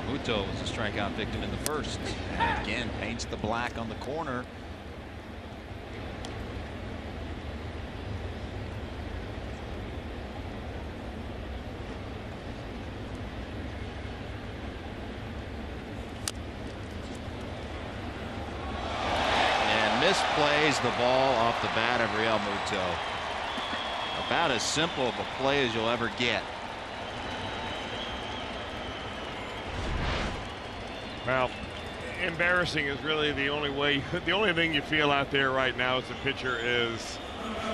Muto was a strikeout victim in the first, and again paints the black on the corner. And misplays the ball off the bat of Real Muto. About as simple of a play as you'll ever get. Well, embarrassing is really the only way. The only thing you feel out there right now as a pitcher is,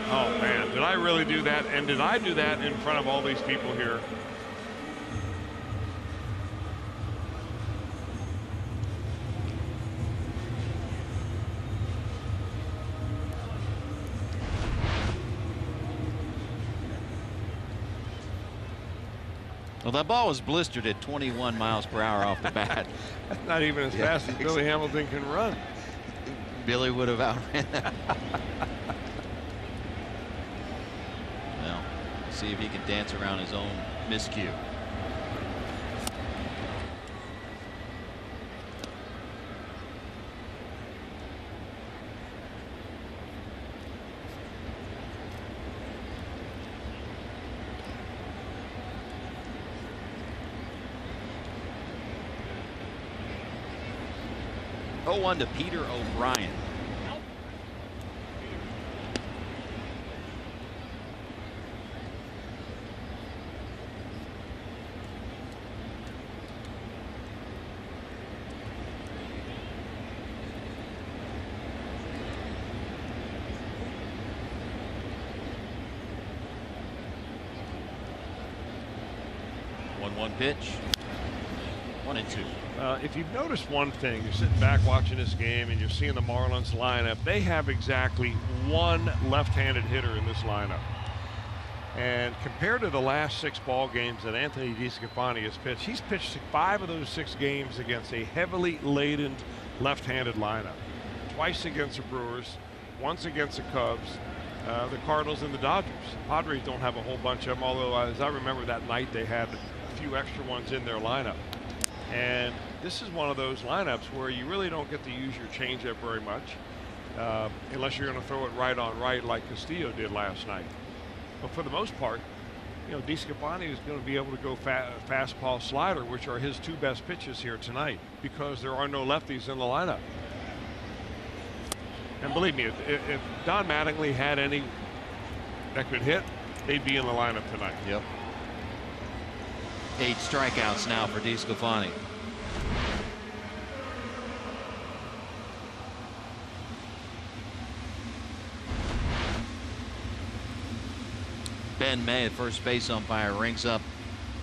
oh man, did I really do that? And did I do that in front of all these people here? Well, that ball was blistered at 21 miles per hour off the bat. That's not even as fast as Billy Hamilton can run. Billy would have outran that. Well, see if he can dance around his own miscue. One to Peter O'Brien. One pitch. 1-2. If you've noticed one thing, you're sitting back watching this game and you're seeing the Marlins lineup, they have exactly one left-handed hitter in this lineup. And compared to the last 6 ball games that Anthony DeSclafani has pitched, he's pitched 5 of those 6 games against a heavily laden left-handed lineup. Twice against the Brewers, once against the Cubs, the Cardinals, and the Dodgers. Padres don't have a whole bunch of them, although as I remember that night they had a few extra ones in their lineup. And this is one of those lineups where you really don't get to use your changeup very much, unless you're going to throw it right on right like Castillo did last night. But for the most part, you know, DeSclafani is going to be able to go fastball, slider, which are his 2 best pitches here tonight, because there are no lefties in the lineup. And believe me, if Don Mattingly had any that could hit, they'd be in the lineup tonight. Yep. 8 strikeouts now for DeSclafani. Ben May, at first base umpire, rings up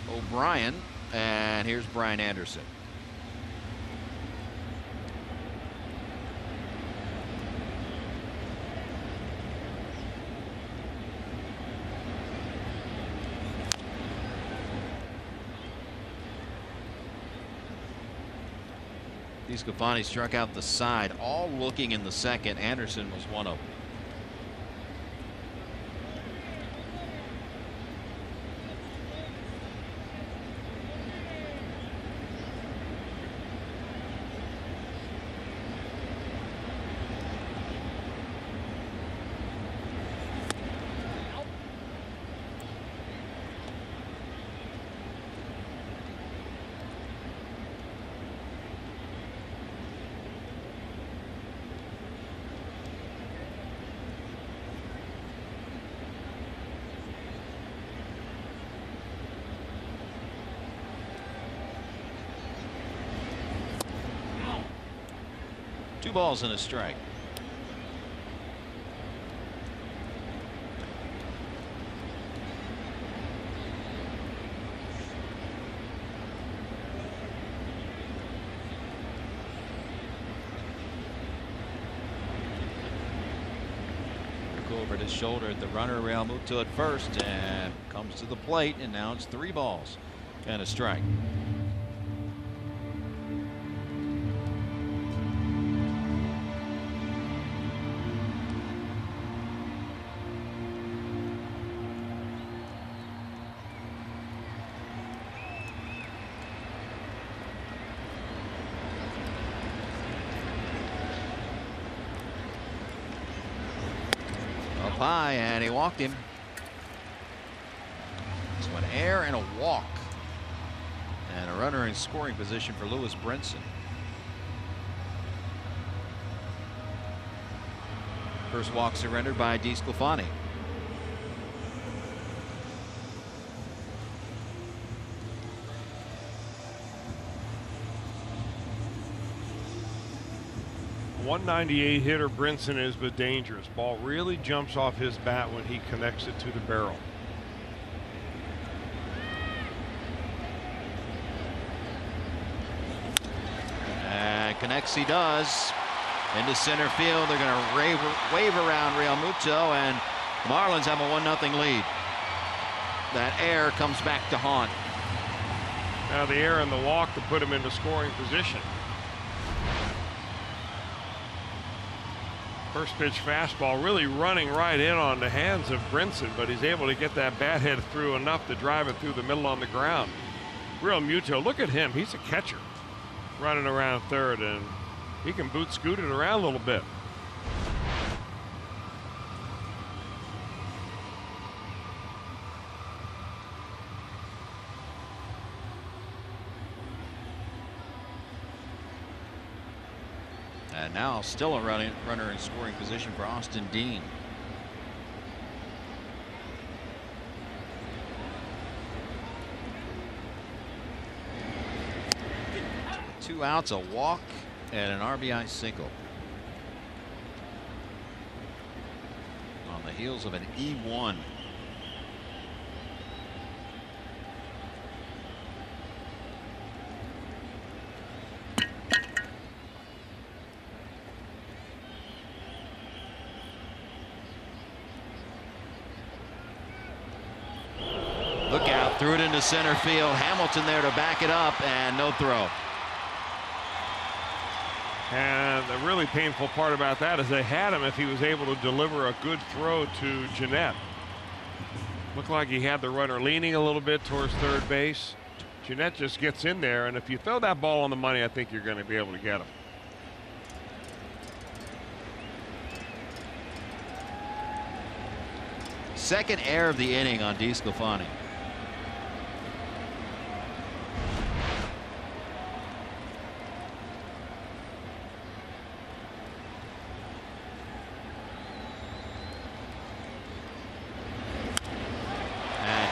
O'Brien, and here's Brian Anderson. DeSclafani struck out the side, all looking in the second. Anderson was one of them. Two balls and a strike. Look over his shoulder at the runner, Real Muto at first, and comes to the plate, and now it's 3 balls and a strike. High, and he walked him. So an error and a walk, and a runner in scoring position for Lewis Brinson. First walk surrendered by DeSclafani. .198 hitter Brinson is, but dangerous. Ball really jumps off his bat when he connects it to the barrel. And connects he does. Into center field. They're going to wave around Real Muto, and Marlins have a 1-0 lead. That error comes back to haunt. Now the error and the walk to put him into scoring position. First pitch fastball really running right in on the hands of Brinson, but he's able to get that bat head through enough to drive it through the middle on the ground. Real Muto, look at him. He's a catcher running around third, and he can boot scoot it around a little bit. And now still a runner in scoring position for Austin Dean. Two outs, a walk, and an RBI single. On the heels of an E1. Look out, threw it into center field. Hamilton there to back it up, and no throw. And the really painful part about that is they had him if he was able to deliver a good throw to Jeanette. Looked like he had the runner leaning a little bit towards third base. Jeanette just gets in there, and if you throw that ball on the money, I think you're going to be able to get him. Second error of the inning on DeSclafani.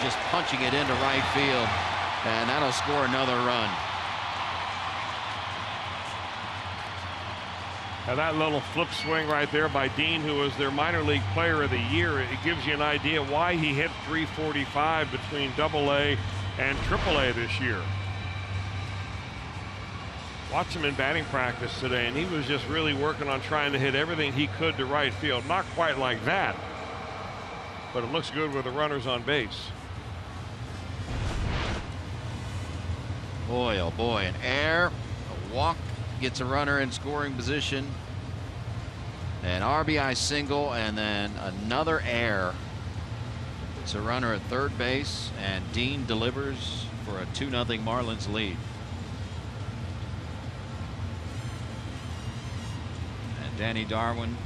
Just punching it into right field, and that'll score another run. Now that little flip swing right there by Dean, who was their minor league player of the year, it gives you an idea why he hit .345 between AA and AAA this year. Watch him in batting practice today, and he was just really working on trying to hit everything he could to right field. Not quite like that, but it looks good with the runners on base. Boy, oh boy, an error, a walk, gets a runner in scoring position, an RBI single, and then another error. It's a runner at third base, and Dean delivers for a 2-0 Marlins lead. And Danny Darwin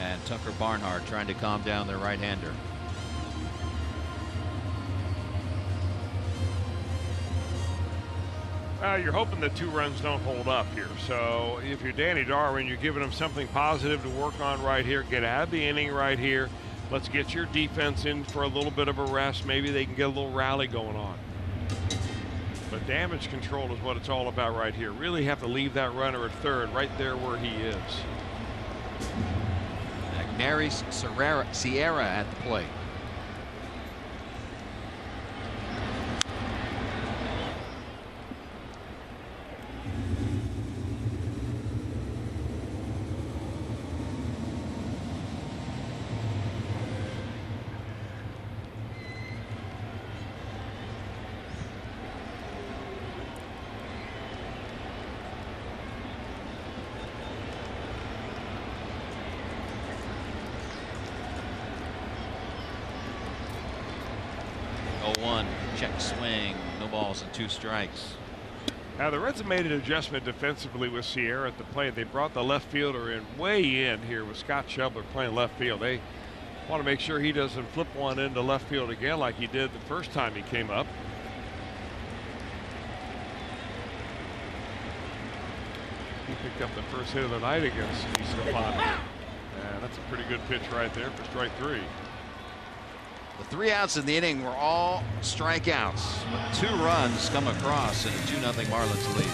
and Tucker Barnhart trying to calm down their right-hander. You're hoping the 2 runs don't hold up here. So if you're Danny Darwin, you're giving him something positive to work on right here. Get out of the inning right here. Let's get your defense in for a little bit of a rest. Maybe they can get a little rally going on. But damage control is what it's all about right here. Really have to leave that runner at third right there where he is. Magnari's Sierra at the plate. Check swing, no balls and 2 strikes. Now the Reds have made an adjustment defensively with Sierra at the plate. They brought the left fielder in way in here with Scott Shebler playing left field. They want to make sure he doesn't flip one into left field again like he did the first time he came up. He picked up the first hit of the night against DeSclafani. And that's a pretty good pitch right there for strike 3. The 3 outs in the inning were all strikeouts, but 2 runs come across in a 2-0 Marlins lead.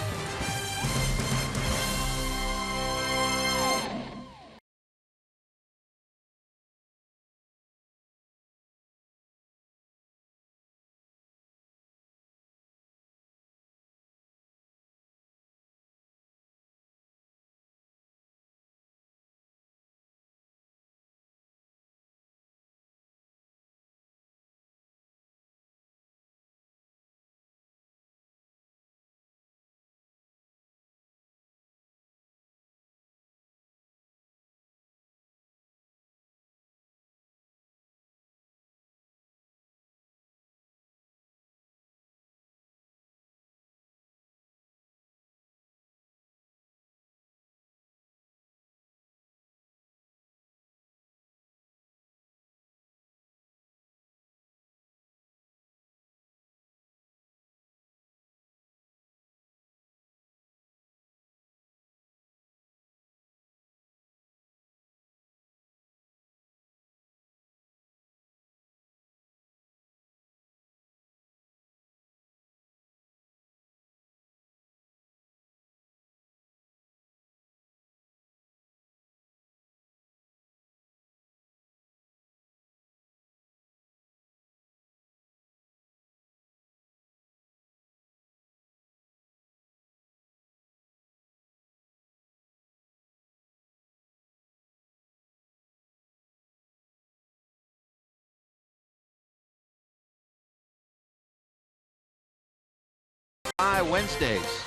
Dry Wednesdays.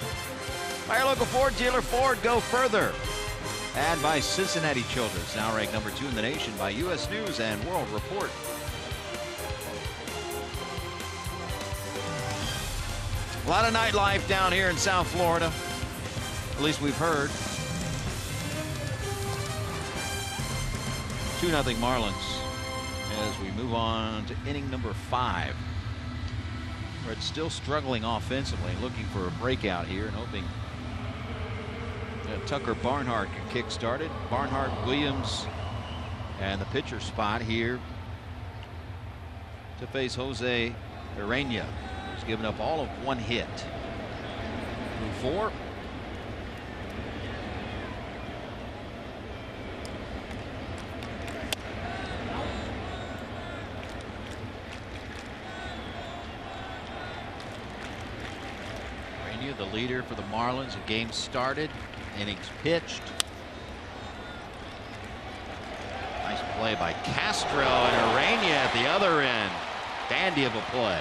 By your local Ford dealer, Ford Go Further. And by Cincinnati Children's, now ranked number 2 in the nation by U.S. News and World Report. A lot of nightlife down here in South Florida. At least we've heard. 2-0 Marlins as we move on to inning number 5. Reds still struggling offensively, looking for a breakout here and hoping that Tucker Barnhart can kick-start it. Barnhart, Williams, and the pitcher spot here to face Jose Urena, who's given up all of 1 hit through 4. Urena, the leader for the Marlins. A game started, innings pitched. Nice play by Castro, and Urena at the other end. Dandy of a play.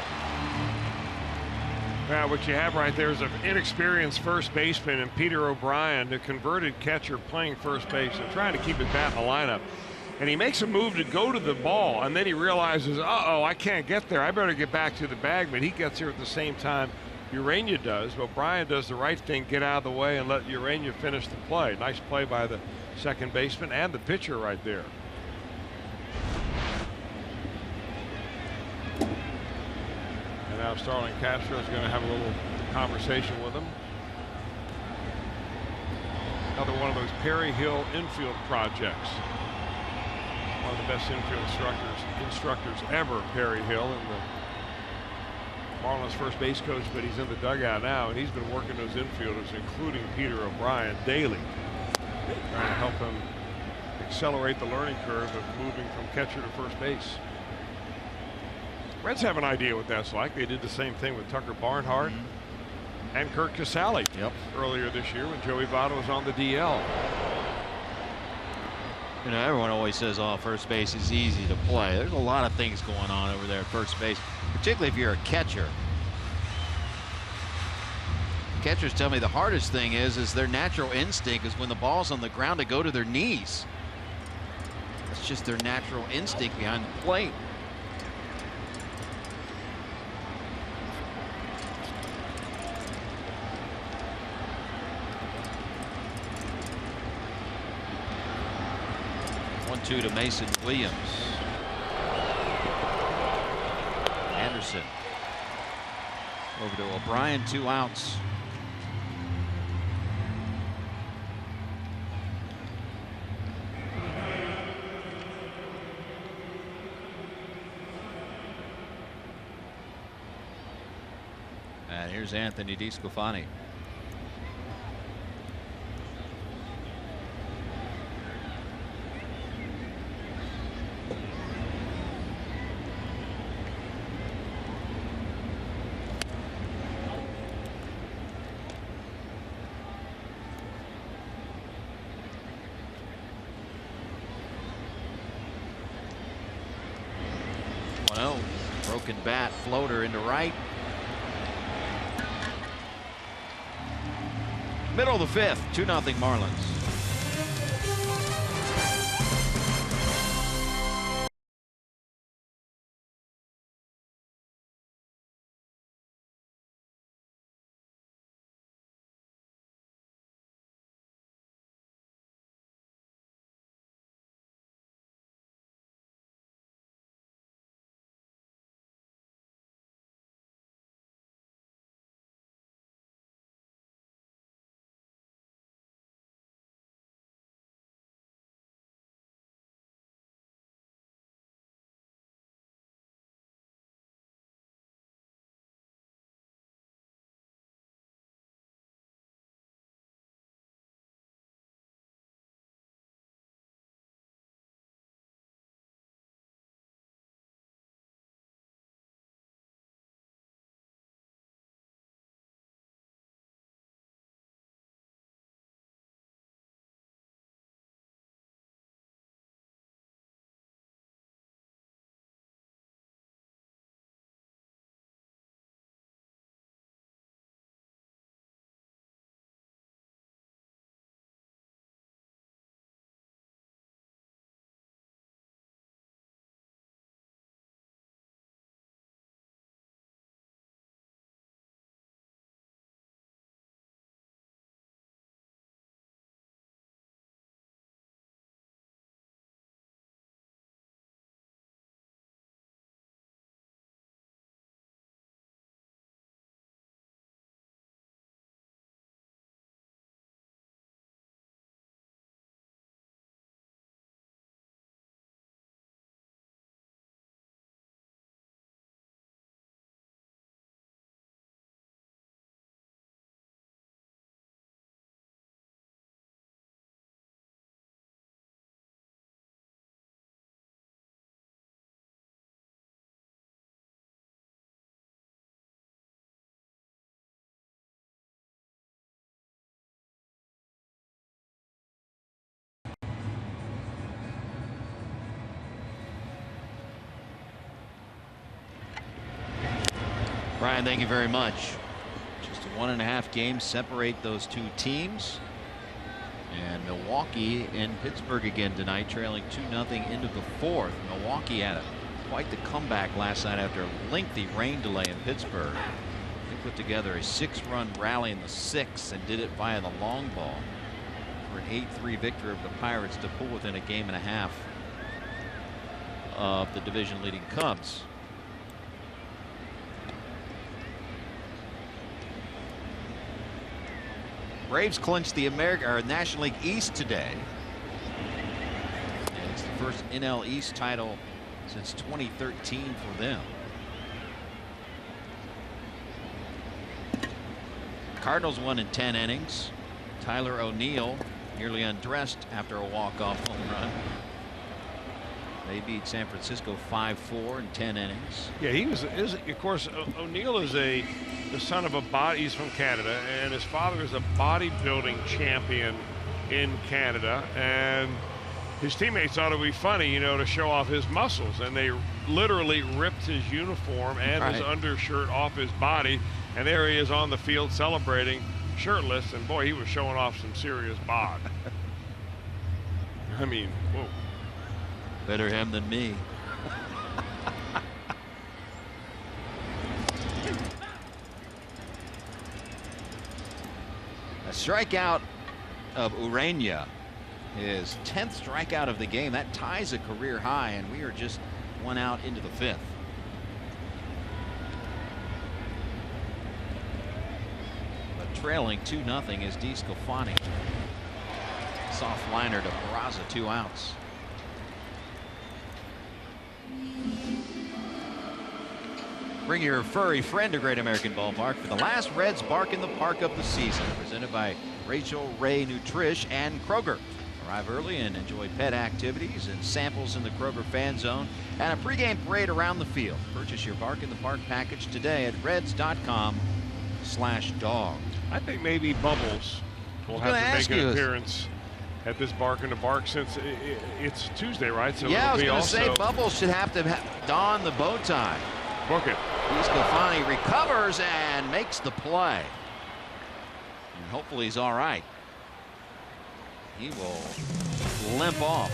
Well, what you have right there is an inexperienced first baseman and Peter O'Brien, the converted catcher playing first base and trying to keep his bat in the lineup. And he makes a move to go to the ball, and then he realizes, uh-oh, I can't get there. I better get back to the bag, but he gets here at the same time Urena does. O'Brien does the right thing, get out of the way and let Urena finish the play. Nice play by the second baseman and the pitcher right there. And now Starlin Castro is going to have a little conversation with him. Another one of those Perry Hill infield projects. One of the best infield instructors ever, Perry Hill, and the Marlins first base coach, but he's in the dugout now, and he's been working those infielders, including Peter O'Brien, daily, trying to help him accelerate the learning curve of moving from catcher to first base. Reds have an idea what that's like. They did the same thing with Tucker Barnhart and Kurt Casale earlier this year when Joey Votto was on the DL. You know, everyone always says, oh, first base is easy to play. There's a lot of things going on over there at first base, particularly if you're a catcher. Catchers tell me the hardest thing is their natural instinct is when the ball's on the ground to go to their knees. It's just their natural instinct behind the plate. Two to Mason Williams. Anderson over to O'Brien, 2 outs. And here's Anthony DeSclafani. Broken bat, floater into right. Middle of the 5th, 2-0 Marlins. Brian, thank you very much. Just 1.5 games separate those two teams. And Milwaukee and Pittsburgh again tonight, trailing 2-0 into the fourth. Milwaukee had quite the comeback last night after a lengthy rain delay in Pittsburgh. They put together a 6-run rally in the 6th and did it via the long ball for an 8-3 victory of the Pirates to pull within a game and a half of the division leading Cubs. Braves clinched the National League East today. And it's the first NL East title since 2013 for them. Cardinals won in 10 innings. Tyler O'Neill nearly undressed after a walk-off home run. They beat San Francisco 5-4 in 10 innings. Yeah, of course, O'Neill is the son of a body. He's from Canada, and his father is a bodybuilding champion in Canada. And his teammates thought it would be funny, you know, to show off his muscles, and they literally ripped his uniform and his undershirt off his body. And there he is on the field celebrating, shirtless, and boy, he was showing off some serious bod. I mean, whoa. Better him than me. A strikeout of Urania, his 10th strikeout of the game. That ties a career high, and we are just 1 out into the 5th. But trailing 2-0 is DeSclafani. Soft liner to Peraza, 2 outs. Bring your furry friend to Great American Ballpark for the last Reds Bark in the Park of the season. Presented by Rachel Ray Nutrish and Kroger. Arrive early and enjoy pet activities and samples in the Kroger fan zone and a pregame parade around the field. Purchase your Bark in the Park package today at reds.com/dog. I think maybe Bubbles will have to make an appearance at this Bark in the Park since it's Tuesday, right? So yeah, I was going to say Bubbles should have to don the bow tie. Book it. DeSclafani recovers and makes the play. And hopefully he's all right. He will limp off.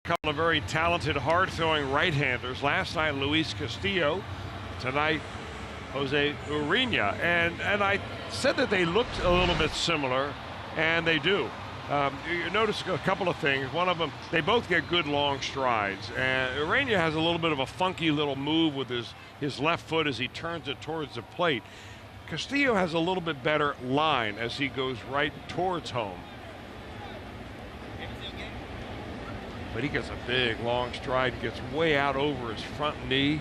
Couple of very talented, hard-throwing right-handers. Last night, Luis Castillo. Tonight, Jose Urania. And I said that they looked a little bit similar, and they do. You notice a couple of things. One of them, they both get good long strides. And Urania has a little bit of a funky little move with his left foot as he turns it towards the plate. Castillo has a little bit better line as he goes right towards home. But he gets a big long stride, gets way out over his front knee.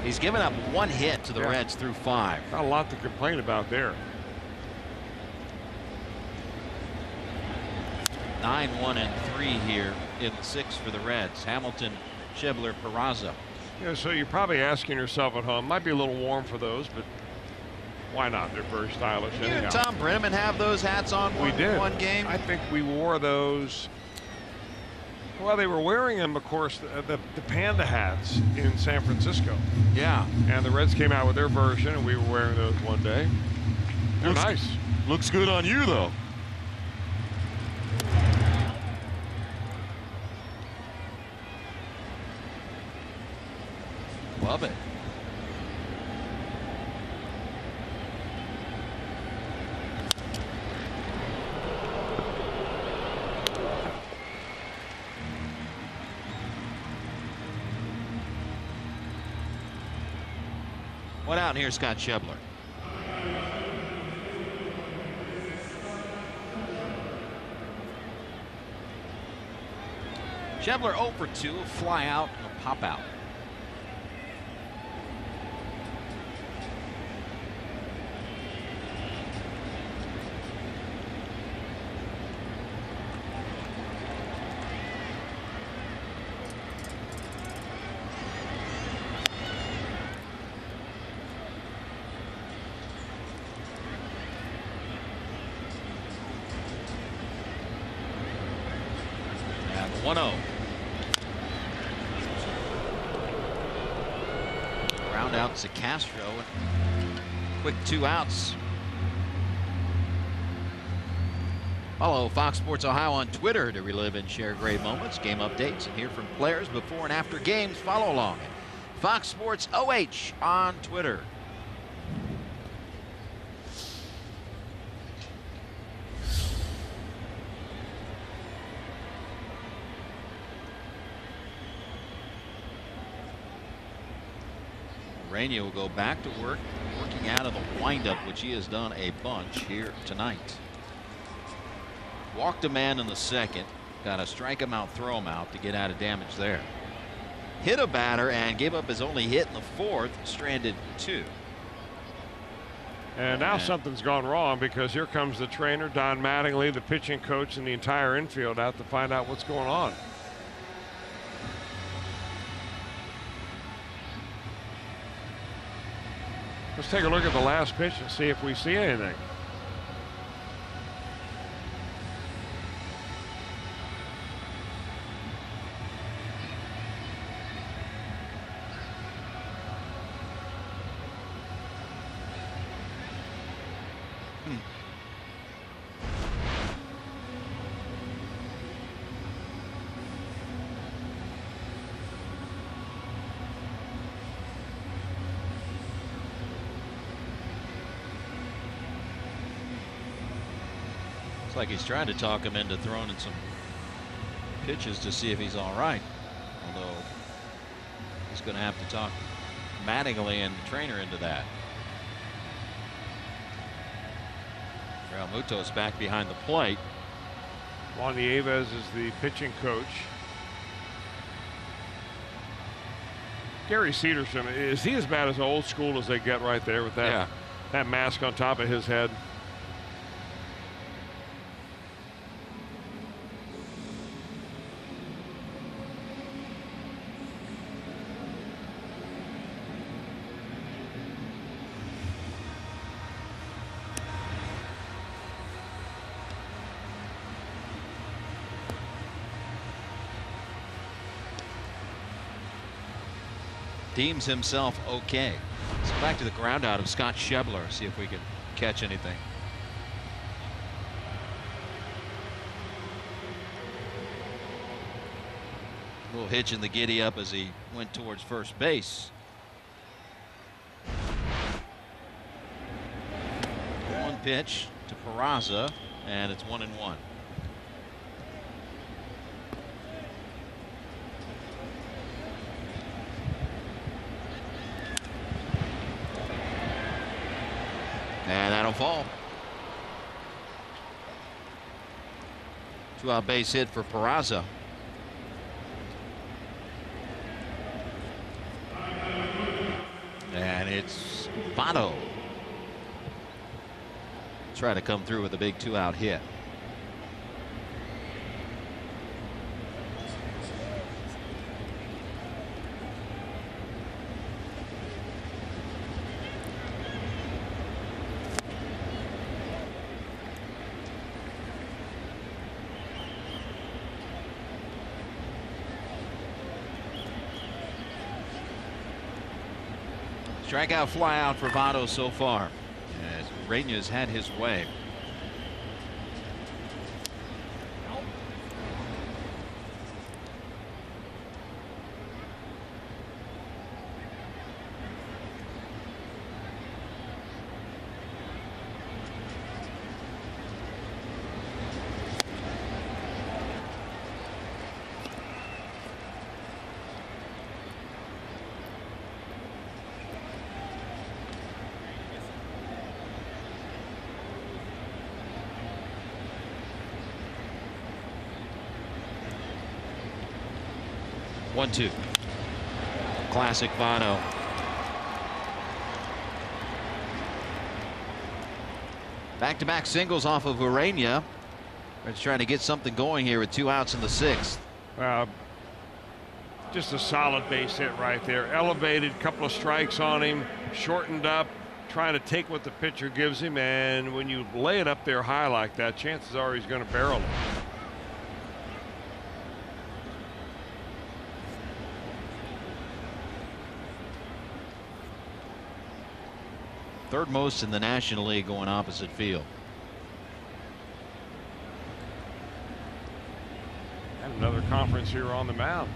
He's given up 1 hit to the Reds through 5. Not a lot to complain about there. 9-1-3 here in the 6th for the Reds. Hamilton, Schebler, Peraza. Yeah, so you're probably asking yourself at home, might be a little warm for those, but why not? They're very stylish. You and Tom Brenneman have those hats on one game? I think we wore those. Well, they were wearing them, of course, the Panda hats in San Francisco. Yeah. And the Reds came out with their version, and we were wearing those one day. They're nice. Looks good on you, though. Love it. One out, and here's Scott Schebler. Schebler 0 for 2, a fly out and a pop out. And 1-0. Ground out to Castro and quick 2 outs. Follow Fox Sports Ohio on Twitter to relive and share great moments, game updates, and hear from players before and after games. Follow along at Fox Sports OH on Twitter. Rainey will go back to work, working out of the windup, which he has done a bunch here tonight. Walked a man in the 2nd, got to strike him out, throw him out to get out of damage there. Hit a batter and gave up his only hit in the 4th, stranded 2. And now something's gone wrong, because here comes the trainer, Don Mattingly, the pitching coach, and the entire infield out to find out what's going on. Let's take a look at the last pitch and see if we see anything. Like he's trying to talk him into throwing in some pitches to see if he's all right. Although he's going to have to talk Mattingly and the trainer into that. Real Muto's back behind the plate. Juan Nieves is the pitching coach. Gary Cederstrom, is he as bad as old school as they get right there with that, that mask on top of his head? Deems himself okay. So back to the ground out of Scott Schebler. See if we can catch anything. A little hitch in the giddy up as he went towards first base. One pitch to Peraza, and it's 1-1. And that'll fall. 2-out base hit for Peraza. And it's Votto. Try to come through with a big 2-out hit. Strikeout, fly out for Votto so far, as Ureña's had his way. One, two. Classic Votto. Back-to-back singles off of Ureña. Red's trying to get something going here with 2 outs in the 6th. Just a solid base hit right there. Elevated, couple of strikes on him, shortened up, trying to take what the pitcher gives him, and when you lay it up there high like that, chances are he's going to barrel it. Third most in the National League going opposite field. And another conference here on the mound.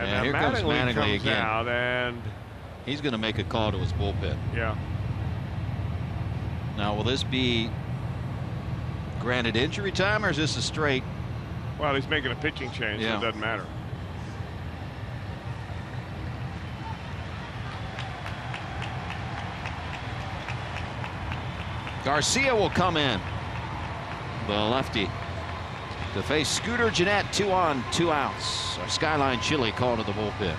And here comes Mattingly again. Out and he's going to make a call to his bullpen. Yeah. Now, will this be granted injury time, or is this a straight? Well, he's making a pitching change, so it doesn't matter. Garcia will come in, the lefty, to face Scooter Gennett. 2 on, 2 outs. Our Skyline Chili call to the bullpen.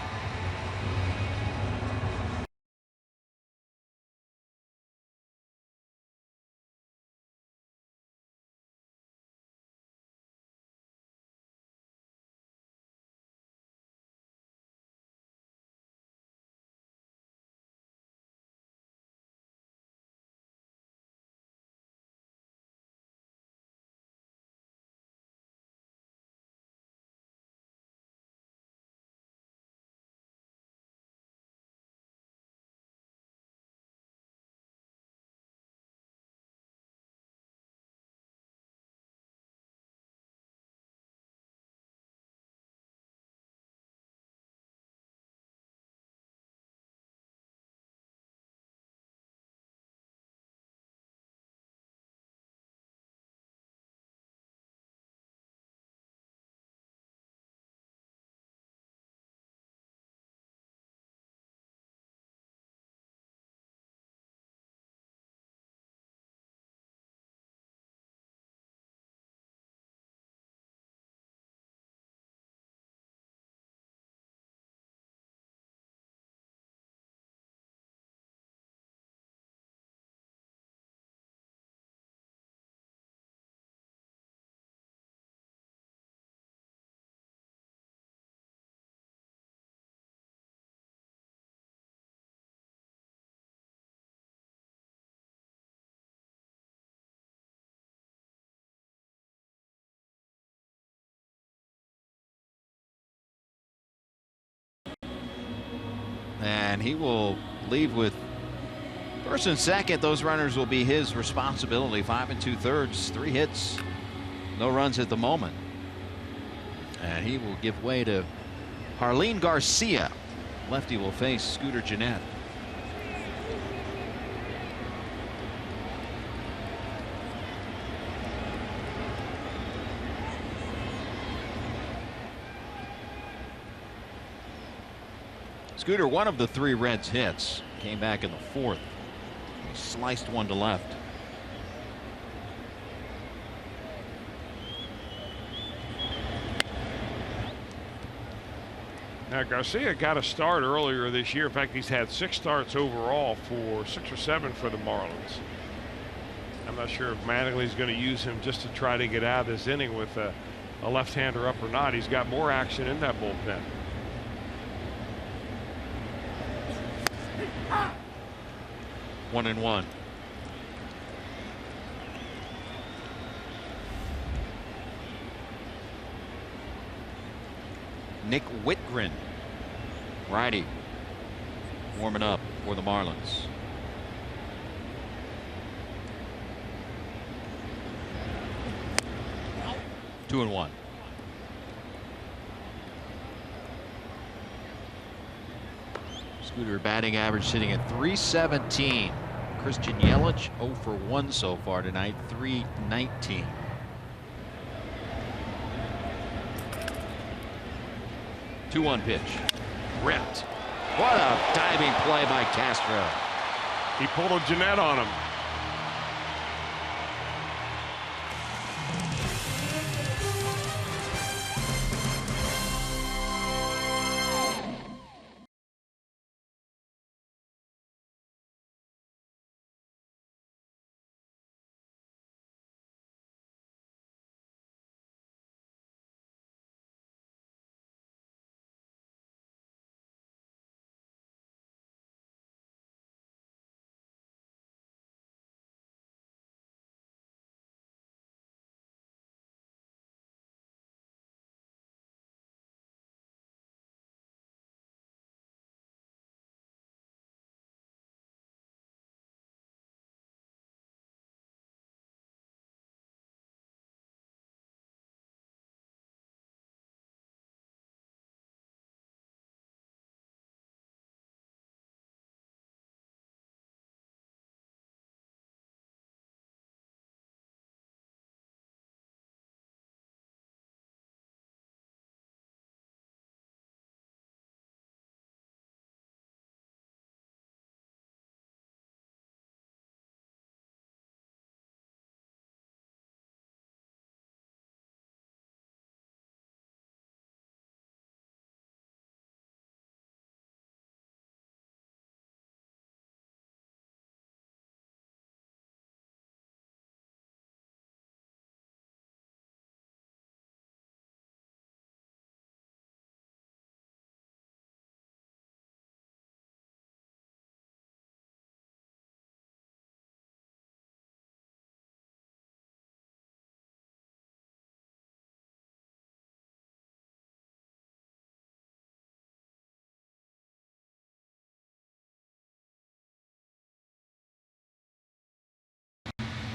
And he will leave with first and second. Those runners will be his responsibility. 5 2/3, 3 hits, no runs at the moment. And he will give way to Harleen Garcia. Lefty will face Scooter Gennett. Scooter, one of the 3 Reds hits, came back in the 4th. He sliced one to left. Now, Garcia got a start earlier this year. In fact, he's had 6 starts overall, for 6 or 7 for the Marlins. I'm not sure if Mattingly's going to use him just to try to get out of this inning with a left-hander up or not. He's got more action in that bullpen. One and one. Nick Whitgren, righty, warming up for the Marlins. Two and one. Scooter batting average sitting at .317. Christian Yelich 0 for 1 so far tonight, .319. Two-one pitch. Ripped. What a diving play by Castro. He pulled a Jeanette on him.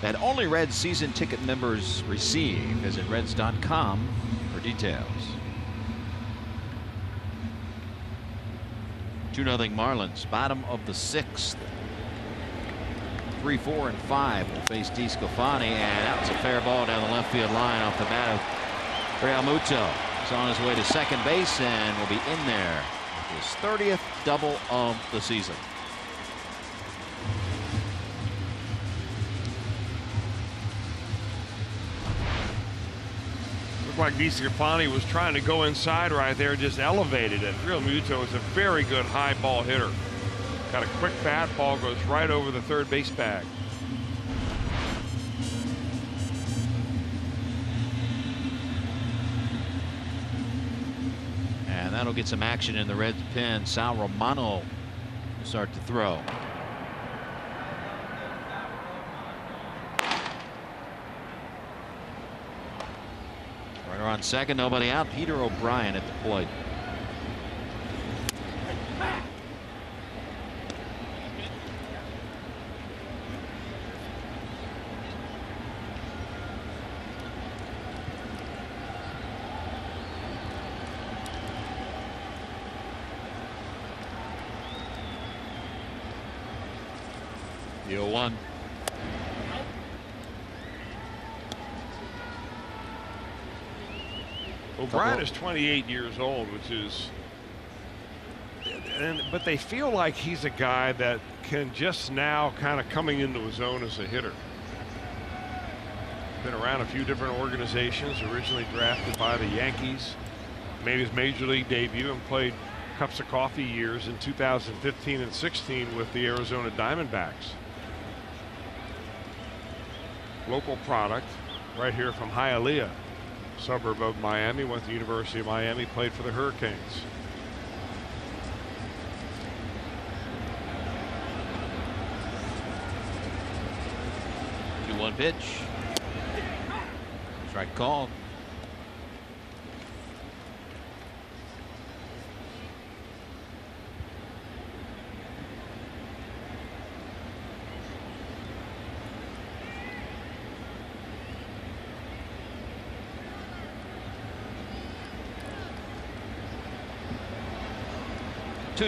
That only Reds season ticket members receive. Visit Reds.com for details. 2-0 Marlins, bottom of the 6th. 3, 4, and 5 will face DeSclafani, and that's a fair ball down the left field line off the bat of Real Muto. He's on his way to second base and will be in there with his 30th double of the season. Like DeSclafani was trying to go inside right there, just elevated it. Real Muto is a very good high ball hitter. Got a quick bat, ball goes right over the third base bag. And that'll get some action in the Reds pen. Sal Romano will start to throw. On second, nobody out. Peter O'Brien at the plate. The 0-1. O'Brien is 28 years old, which is but they feel like he's a guy that can just now kind of coming into his own as a hitter. Been around a few different organizations, originally drafted by the Yankees, made his major league debut and played cups of coffee years in 2015 and 16 with the Arizona Diamondbacks. Local product right here from Hialeah, suburb of Miami, went to the University of Miami, played for the Hurricanes. 2-1 pitch. Strike called.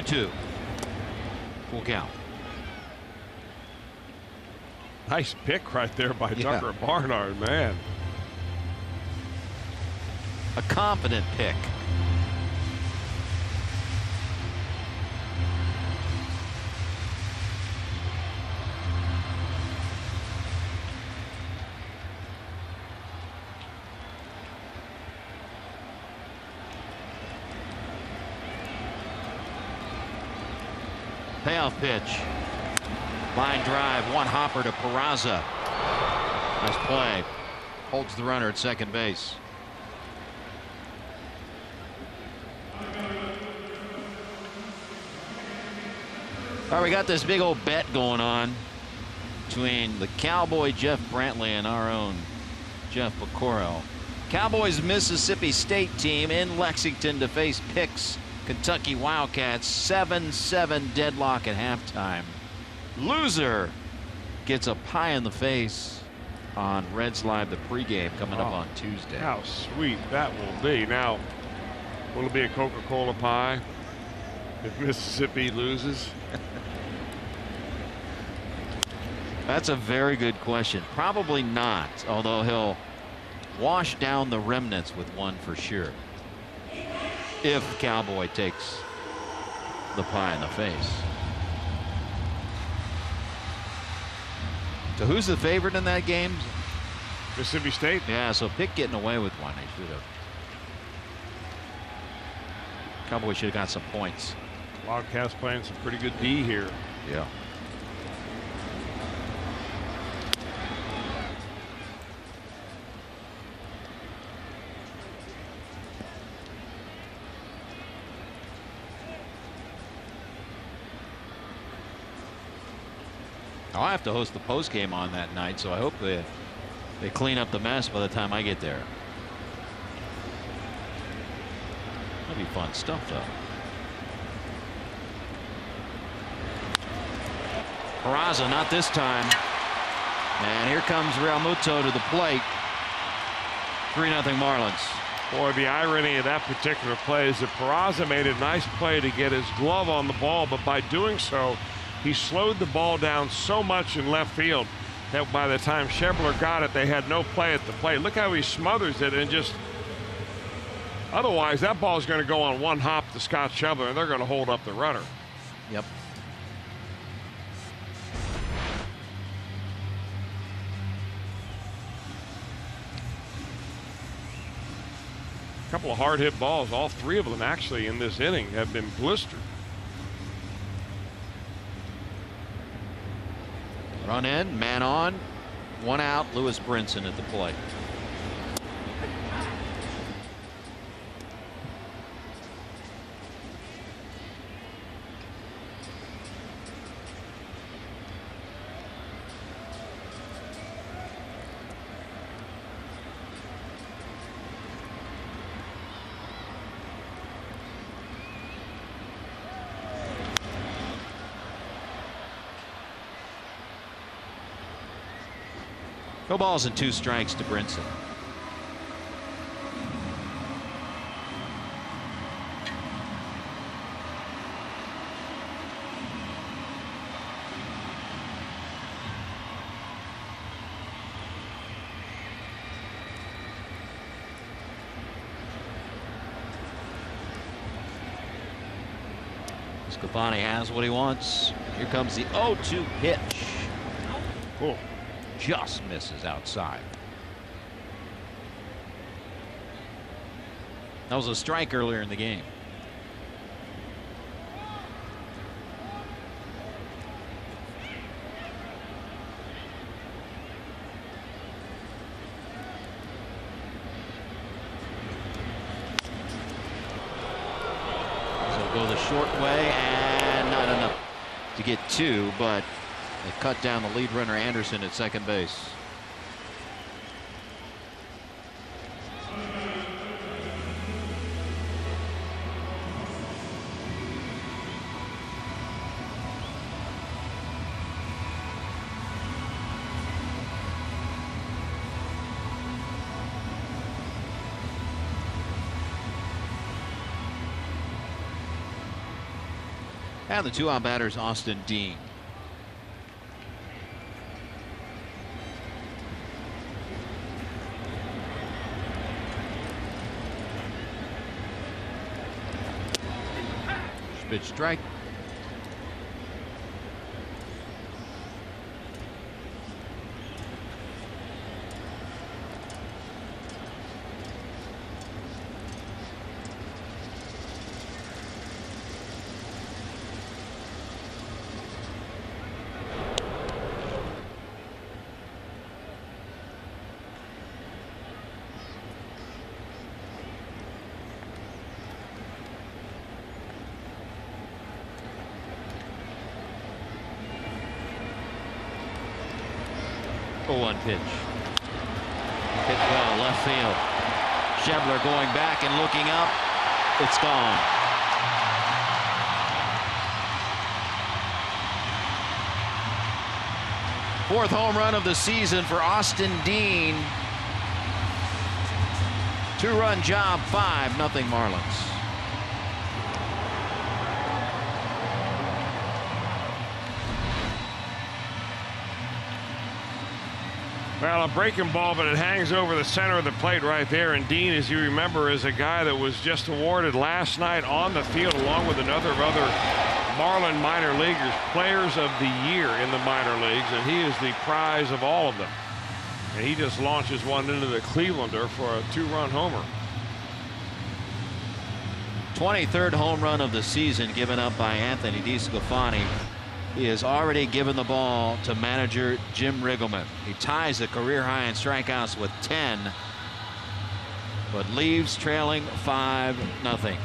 Two. Full count. Nice pick right there by Tucker Barnard, man. A confident pick. Payoff pitch. Line drive, one hopper to Peraza. Nice play. Holds the runner at second base. All right, we got this big old bet going on between the Cowboy Jeff Brantley and our own Jeff Pecoro. Cowboys Mississippi State team in Lexington to face Pick's Kentucky Wildcats. 7-7 deadlock at halftime. Loser gets a pie in the face on Reds Live, the pregame coming up on Tuesday. How sweet that will be. Now, will it be a Coca-Cola pie if Mississippi loses? That's a very good question. Probably not, although he'll wash down the remnants with one for sure if Cowboy takes the pie in the face. So who's the favorite in that game? Mississippi State. Yeah, so Pick getting away with one. He should have. Cowboys should have got some points. Wildcats playing some pretty good D here. Yeah. I'll have to host the post game on that night, so I hope they clean up the mess by the time I get there. That'll be fun stuff, though. Peraza, not this time. And here comes Realmuto to the plate. 3-0 Marlins. Boy, the irony of that particular play is that Peraza made a nice play to get his glove on the ball, but by doing so, he slowed the ball down so much in left field that by the time Schebler got it, they had no play at the plate. Look how he smothers it, and just otherwise that ball is going to go on one hop to Scott Schebler, and they're going to hold up the runner. Yep. A couple of hard hit balls. All three of them actually in this inning have been blistered. Run in, man on, one out. Lewis Brinson at the plate. No balls and 2 strikes to Brinson. Scafani has what he wants. Here comes the 0-2 pitch. Cool. Just misses outside. That was a strike earlier in the game. So go the short way, and not enough to get two, but they cut down the lead runner Anderson at second base. And the 2-out batters, Austin Dean. Pitch strike. One pitch. Hit well left field. Schebler going back and looking up. It's gone. Fourth home run of the season for Austin Dean. 2-run job, 5-0 Marlins. Well, a breaking ball, but it hangs over the center of the plate right there. And Dean, as you remember, is a guy that was just awarded last night on the field, along with another of other Marlin minor leaguers, Players of the Year in the minor leagues, and he is the prize of all of them. And he just launches one into the Clevelander for a 2-run homer. 23rd home run of the season given up by Anthony DeSclafani. He has already given the ball to manager Jim Riggleman. He ties the career high in strikeouts with 10, but leaves trailing 5-0.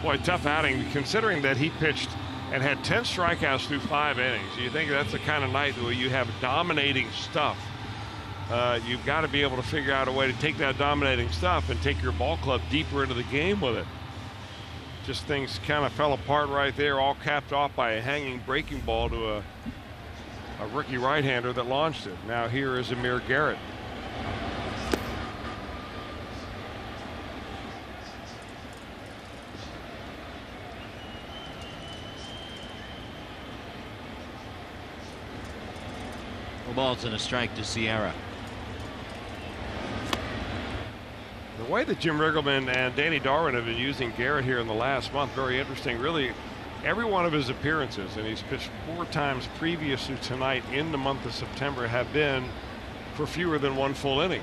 Boy, tough outing, considering that he pitched and had 10 strikeouts through 5 innings. You think that's the kind of night where you have dominating stuff. You've got to be able to figure out a way to take that dominating stuff and take your ball club deeper into the game with it. just things kind of fell apart right there, all capped off by a hanging breaking ball to a rookie right-hander that launched it. Now here is Amir Garrett. The ball's in a strike to Sierra. The way that Jim Riggleman and Danny Darwin have been using Garrett here in the last month, very interesting. Really, every one of his appearances, and he's pitched 4 times previous to tonight in the month of September, have been for fewer than 1 full inning.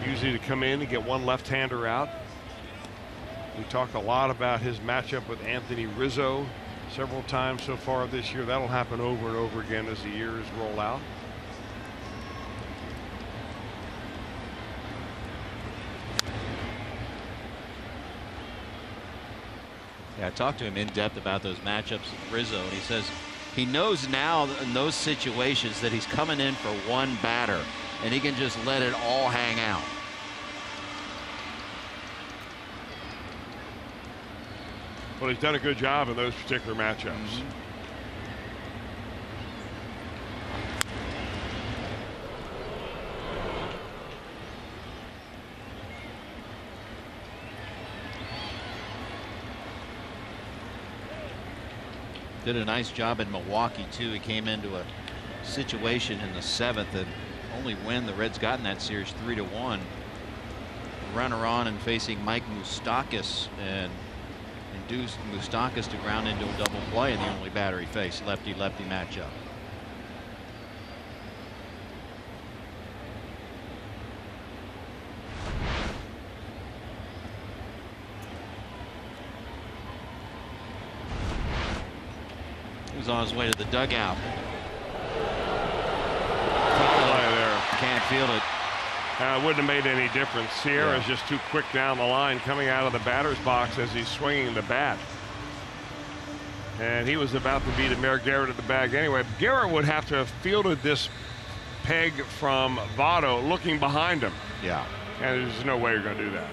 Usually to come in and get 1 left-hander out. We talked a lot about his matchup with Anthony Rizzo several times so far this year. That'll happen over and over again as the years roll out. Yeah, I talked to him in depth about those matchups with Rizzo, and he says he knows now in those situations that he's coming in for 1 batter and he can just let it all hang out. Well, he's done a good job in those particular matchups. Did a nice job in Milwaukee too. He came into a situation in the 7th and only win the Reds got in that series 3-1. Runner on and facing Mike Moustakas and induced Moustakas to ground into a double play in the only batter he faced. Lefty-lefty matchup. He was on his way to the dugout. Can't field it. It wouldn't have made any difference. Sierra's just too quick down the line coming out of the batter's box as he's swinging the bat. And he was about to beat Amir Garrett at the bag anyway. Garrett would have to have fielded this peg from Votto looking behind him. Yeah. And there's no way you're going to do that.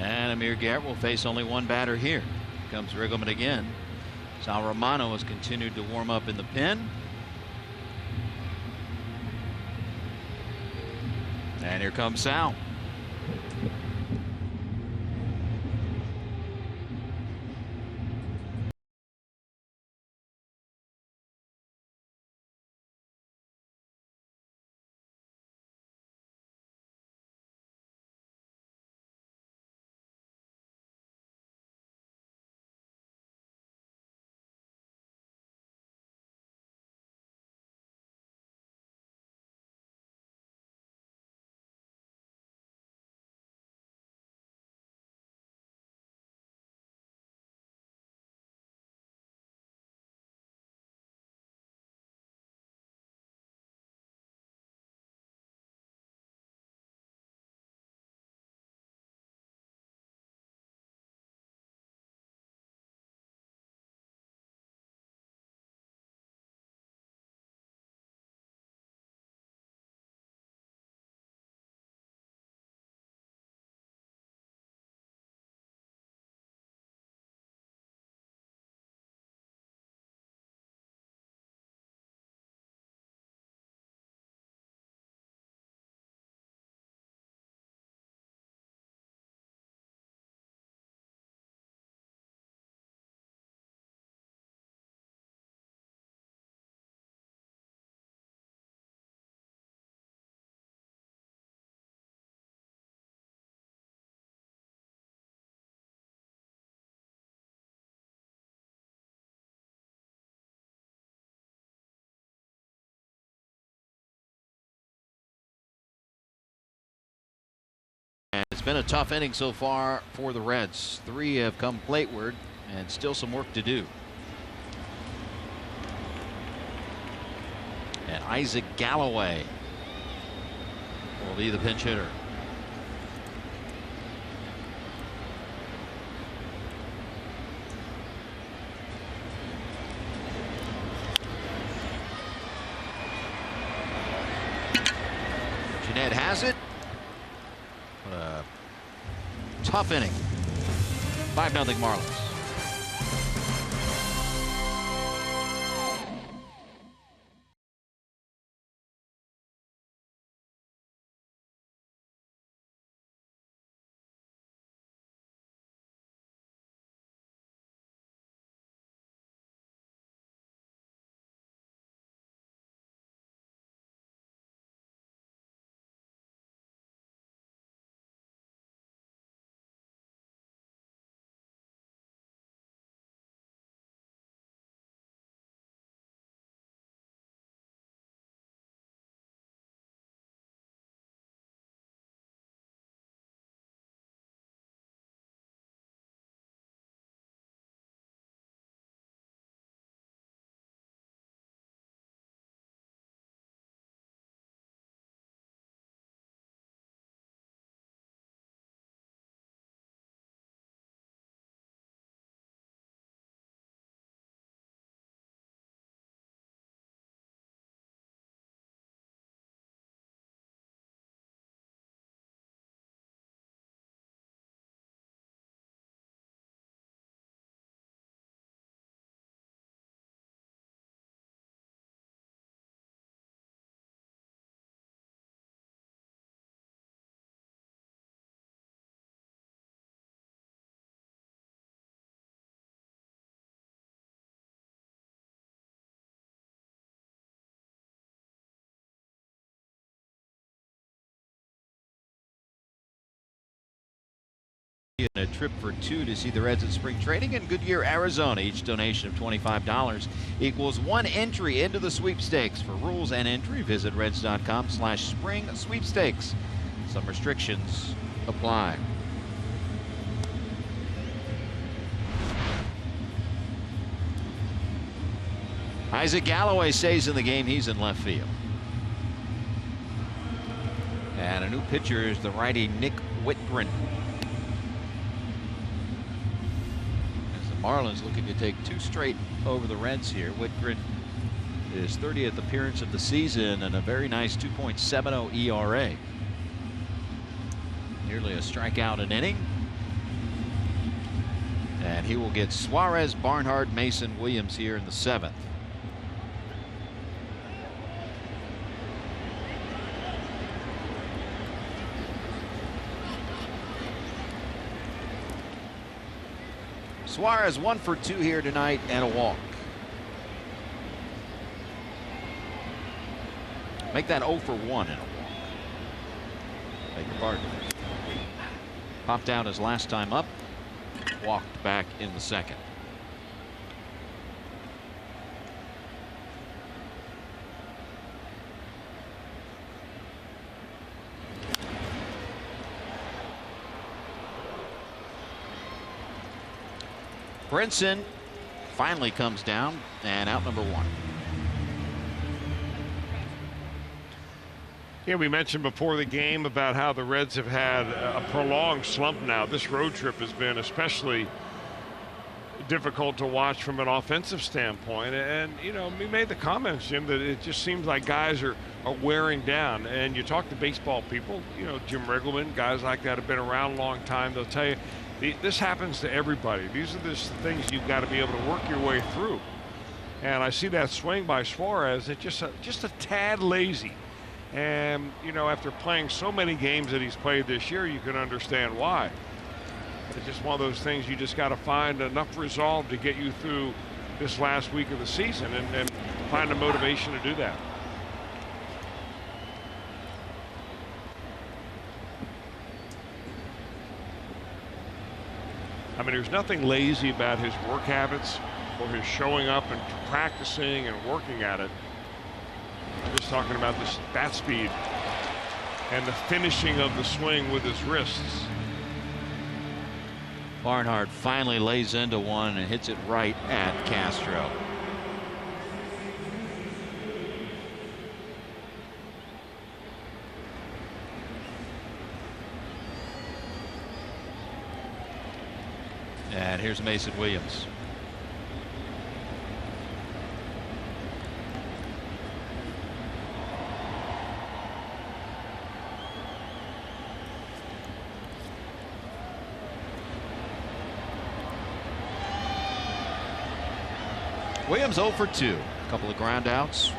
And Amir Garrett will face only 1 batter here. Comes Riggleman again. Sal Romano has continued to warm up in the pen. And here comes Sal. And it's been a tough inning so far for the Reds. 3 have come plateward and still some work to do. And Isaac Galloway will be the pinch hitter. Ned has it. Tough inning. 5-0 Marlins. A trip for two to see the Reds at spring training in Goodyear, Arizona. Each donation of $25 equals one entry into the sweepstakes. For rules and entry, visit reds.com/spring sweepstakes. Some restrictions apply. Isaac Galloway stays in the game. He's in left field. And a new pitcher is the righty Nick Whitgren. Marlins looking to take two straight over the Reds here. Whitgren is 30th appearance of the season and a very nice 2.70 ERA. Nearly a strikeout an inning. And he will get Suarez, Barnhart, Mason, Williams here in the 7th. Suarez 1 for 2 here tonight and a walk. Make that 0 for 1 and a walk. Beg your pardon. Popped out his last time up. Walked back in the 2nd. Brinson finally comes down and out number 1. Yeah, we mentioned before the game about how the Reds have had a prolonged slump now. This road trip has been especially difficult to watch from an offensive standpoint. And, you know, we made the comments, Jim, that it just seems like guys are wearing down. And you talk to baseball people, you know, Jim Riggleman, guys like that have been around a long time. They'll tell you, this happens to everybody. These are the things you've got to be able to work your way through. And I see that swing by Suarez. It's just a tad lazy. And, you know, after playing so many games that he's played this year, you can understand why. It's just one of those things you just got to find enough resolve to get you through this last week of the season and find the motivation to do that. I mean, there's nothing lazy about his work habits or his showing up and practicing and working at it. I'm just talking about this bat speed and the finishing of the swing with his wrists. Barnhart finally lays into one and hits it right at Castro. And here's Mason Williams. Williams 0 for 2. A couple of ground outs.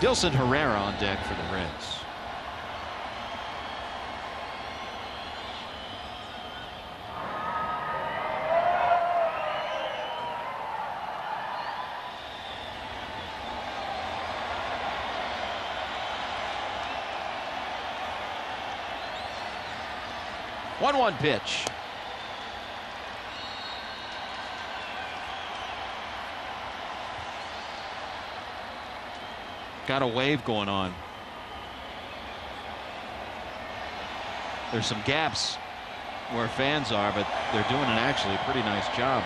Dilson Herrera on deck for the Reds. One pitch. Got a wave going on. There's some gaps where fans are, but they're doing an actually pretty nice job.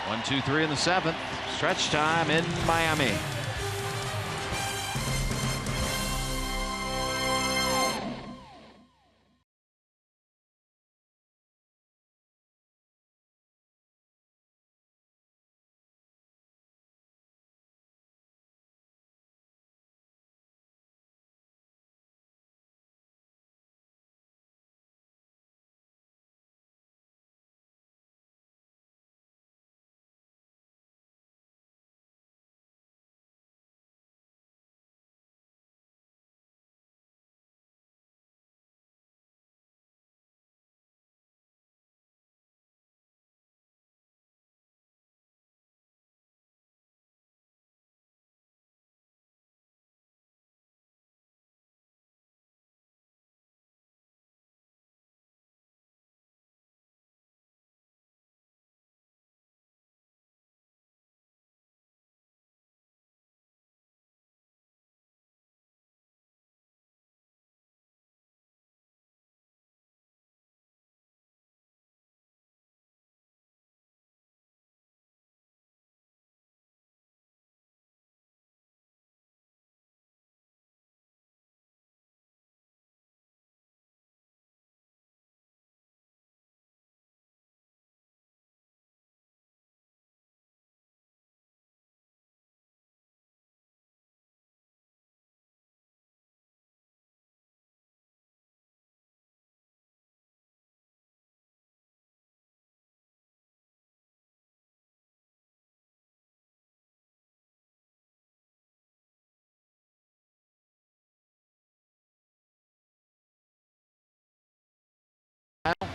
One, two, three in the seventh. Stretch time in Miami.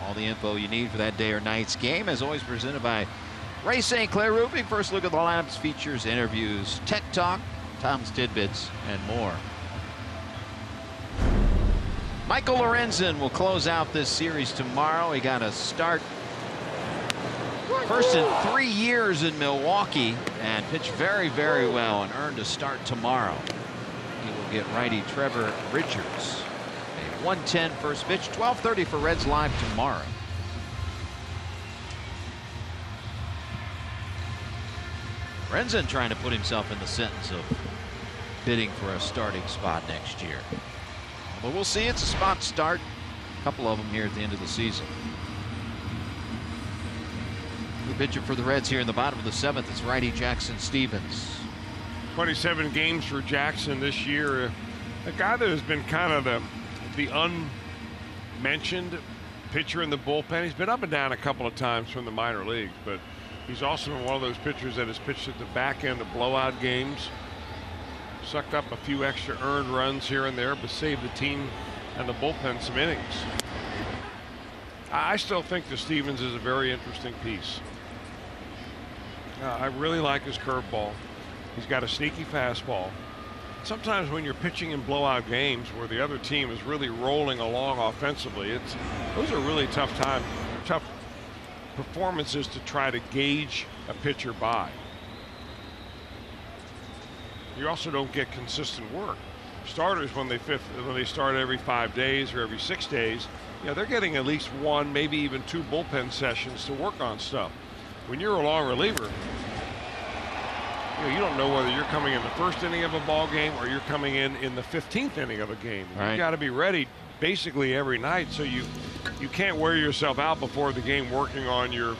All the info you need for that day or night's game, as always, presented by Ray St. Clair Roofing. First look at the lineups, features, interviews, tech talk, Tom's tidbits, and more. Michael Lorenzen will close out this series tomorrow. He got a start first in 3 years in Milwaukee and pitched very, very well and earned a start tomorrow. He will get righty Trevor Richards. 1:10 first pitch, 12:30 for Reds Live tomorrow. Lorenzen trying to put himself in the sentence of bidding for a starting spot next year. But we'll see. It's a spot start. A couple of them here at the end of the season. The pitcher for the Reds here in the bottom of the seventh is righty Jackson Stevens. 27 games for Jackson this year. A guy that has been kind of the unmentioned pitcher in the bullpen. He's been up and down a couple of times from the minor leagues, but he's also been one of those pitchers that has pitched at the back end of blowout games, sucked up a few extra earned runs here and there, but saved the team and the bullpen some innings. I still think that Stevens is a very interesting piece. I really like his curveball. He's got a sneaky fastball. Sometimes when you're pitching in blowout games where the other team is really rolling along offensively, those are really tough performances to try to gauge a pitcher by. You also don't get consistent work. starters, when they start every 5 days or every 6 days, they're getting at least 1, maybe even 2 bullpen sessions to work on stuff. When you're a long reliever, you don't know whether you're coming in the first inning of a ball game or you're coming in the 15th inning of a game. Right. You've got to be ready basically every night, so you can't wear yourself out before the game working on your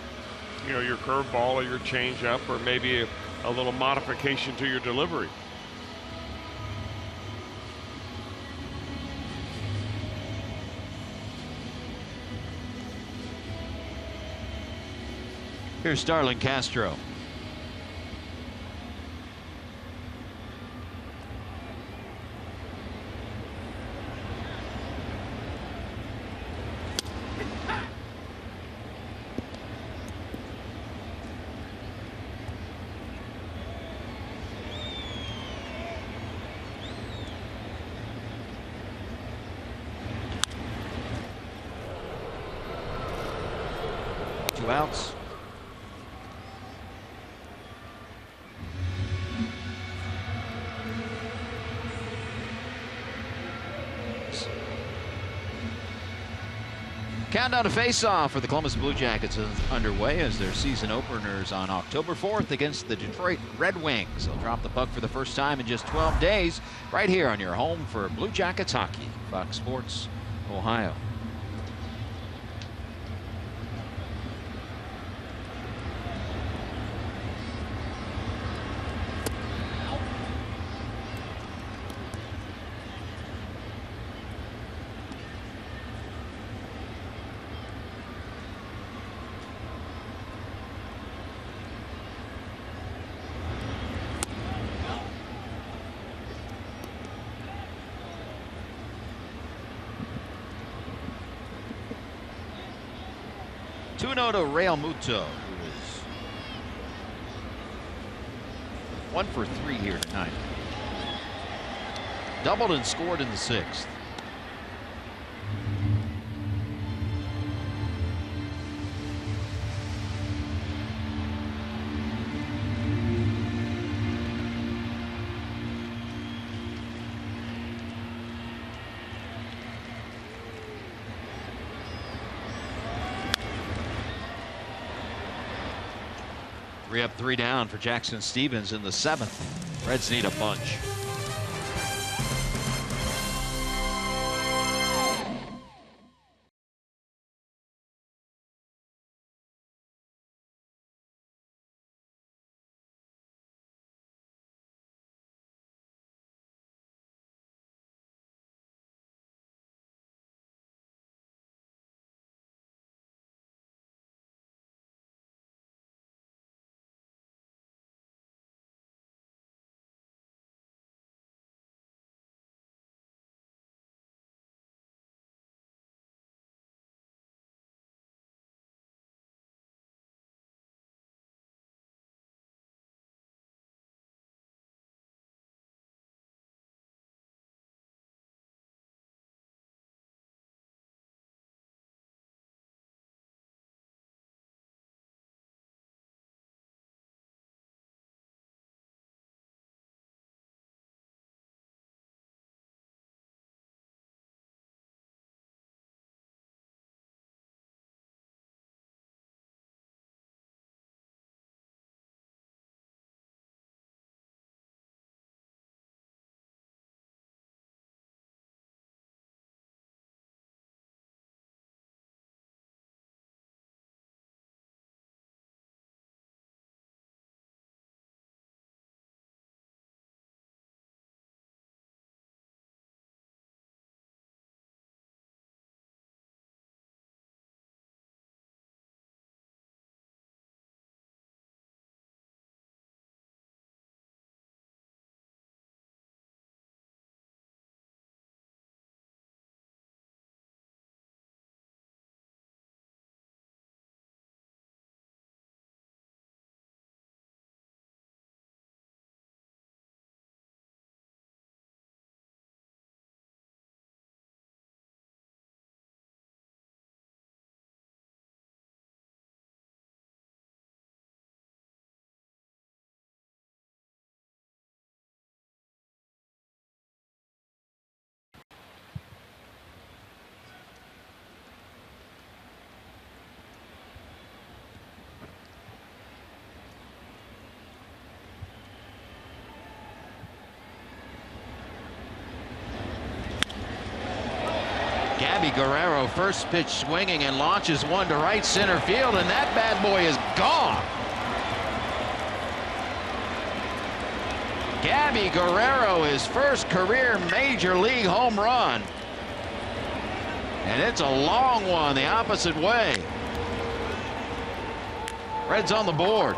curveball or your changeup or maybe a little modification to your delivery. Here's Starlin Castro. Two outs. Countdown to face-off for the Columbus Blue Jackets is underway as their season openers on October 4th against the Detroit Red Wings. They'll drop the puck for the first time in just 12 days right here on your home for Blue Jackets hockey, Fox Sports Ohio. Tuno to Real Muto, who is 1 for 3 here tonight. Doubled and scored in the 6th. Three up, 3 down for Jackson Stevens in the 7th. Reds need a bunch. Gabby Guerrero, first pitch swinging and launches one to right center field, and that bad boy is gone. Gabby Guerrero, his first career major league home run. And it's a long one the opposite way. Reds on the board.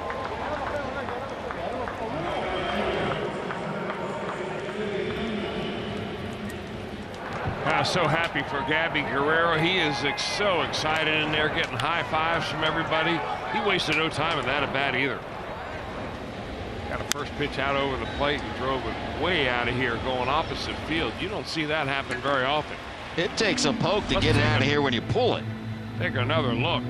So happy for Gabby Guerrero. He is so excited in there, getting high fives from everybody. He wasted no time in that at bat either. Got a first pitch out over the plate and drove it way out of here, going opposite field. You don't see that happen very often. It takes a poke to get it out of here when you pull it. Take another look.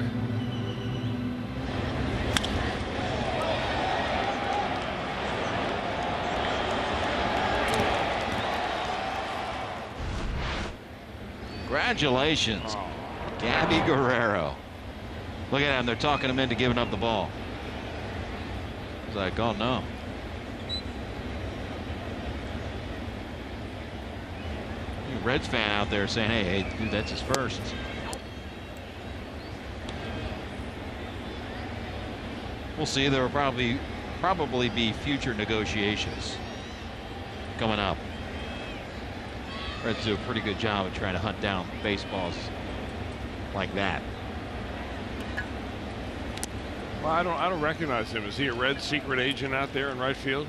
Congratulations, Gabby Guerrero. Look at him. They're talking him into giving up the ball. He's like, oh no. Reds fan out there saying, hey, dude, that's his first. We'll see. There will probably be future negotiations coming up. Reds do a pretty good job of trying to hunt down baseballs like that. Well, I don't recognize him. Is he a Red secret agent out there in right field?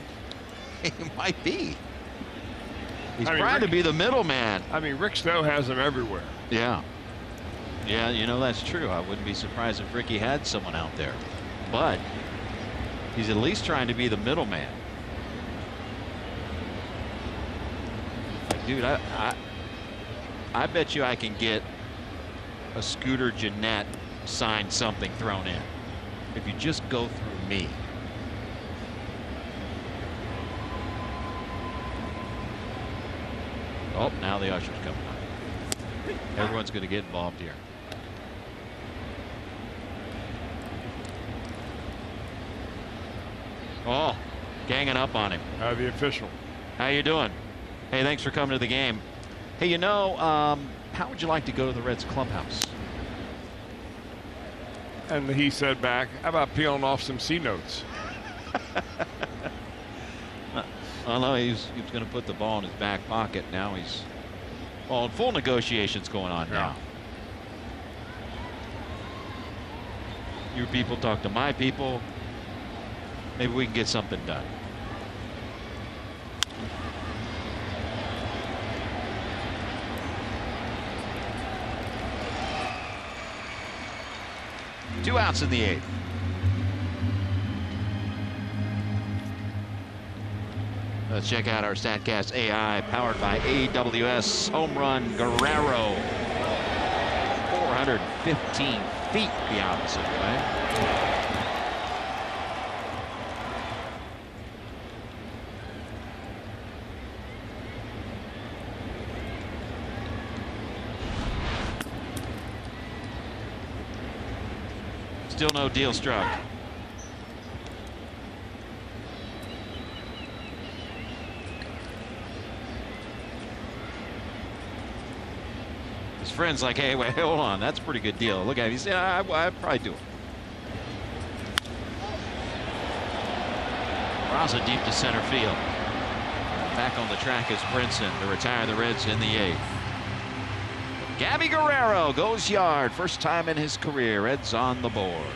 He might be. He's trying to be the middleman. I mean, Rick Stowe has him everywhere. Yeah. Yeah, you know, that's true. I wouldn't be surprised if Ricky had someone out there. But he's at least trying to be the middleman. Like, dude, I bet you I can get a Scooter Gennett signed something thrown in if you just go through me. Oh, now the usher's coming up. Everyone's going to get involved here. Oh, ganging up on him. The official. How you doing? Hey, thanks for coming to the game. Hey, you know, how would you like to go to the Reds clubhouse? And he said back, how about peeling off some C notes? Oh no, he was going to put the ball in his back pocket. Now he's full negotiations going on now. Your people talk to my people. Maybe we can get something done. Two outs in the eighth. Let's check out our StatCast AI powered by AWS. Home run Guerrero. 415 feet the opposite way. Still no deal struck. His friend's like, hey, wait, hold on. That's a pretty good deal. Look at him. He said, I'd probably do it. Raza deep to center field. Back on the track is Brinson to retire the Reds in the eighth. Gabby Guerrero goes yard. First time in his career. Reds on the board.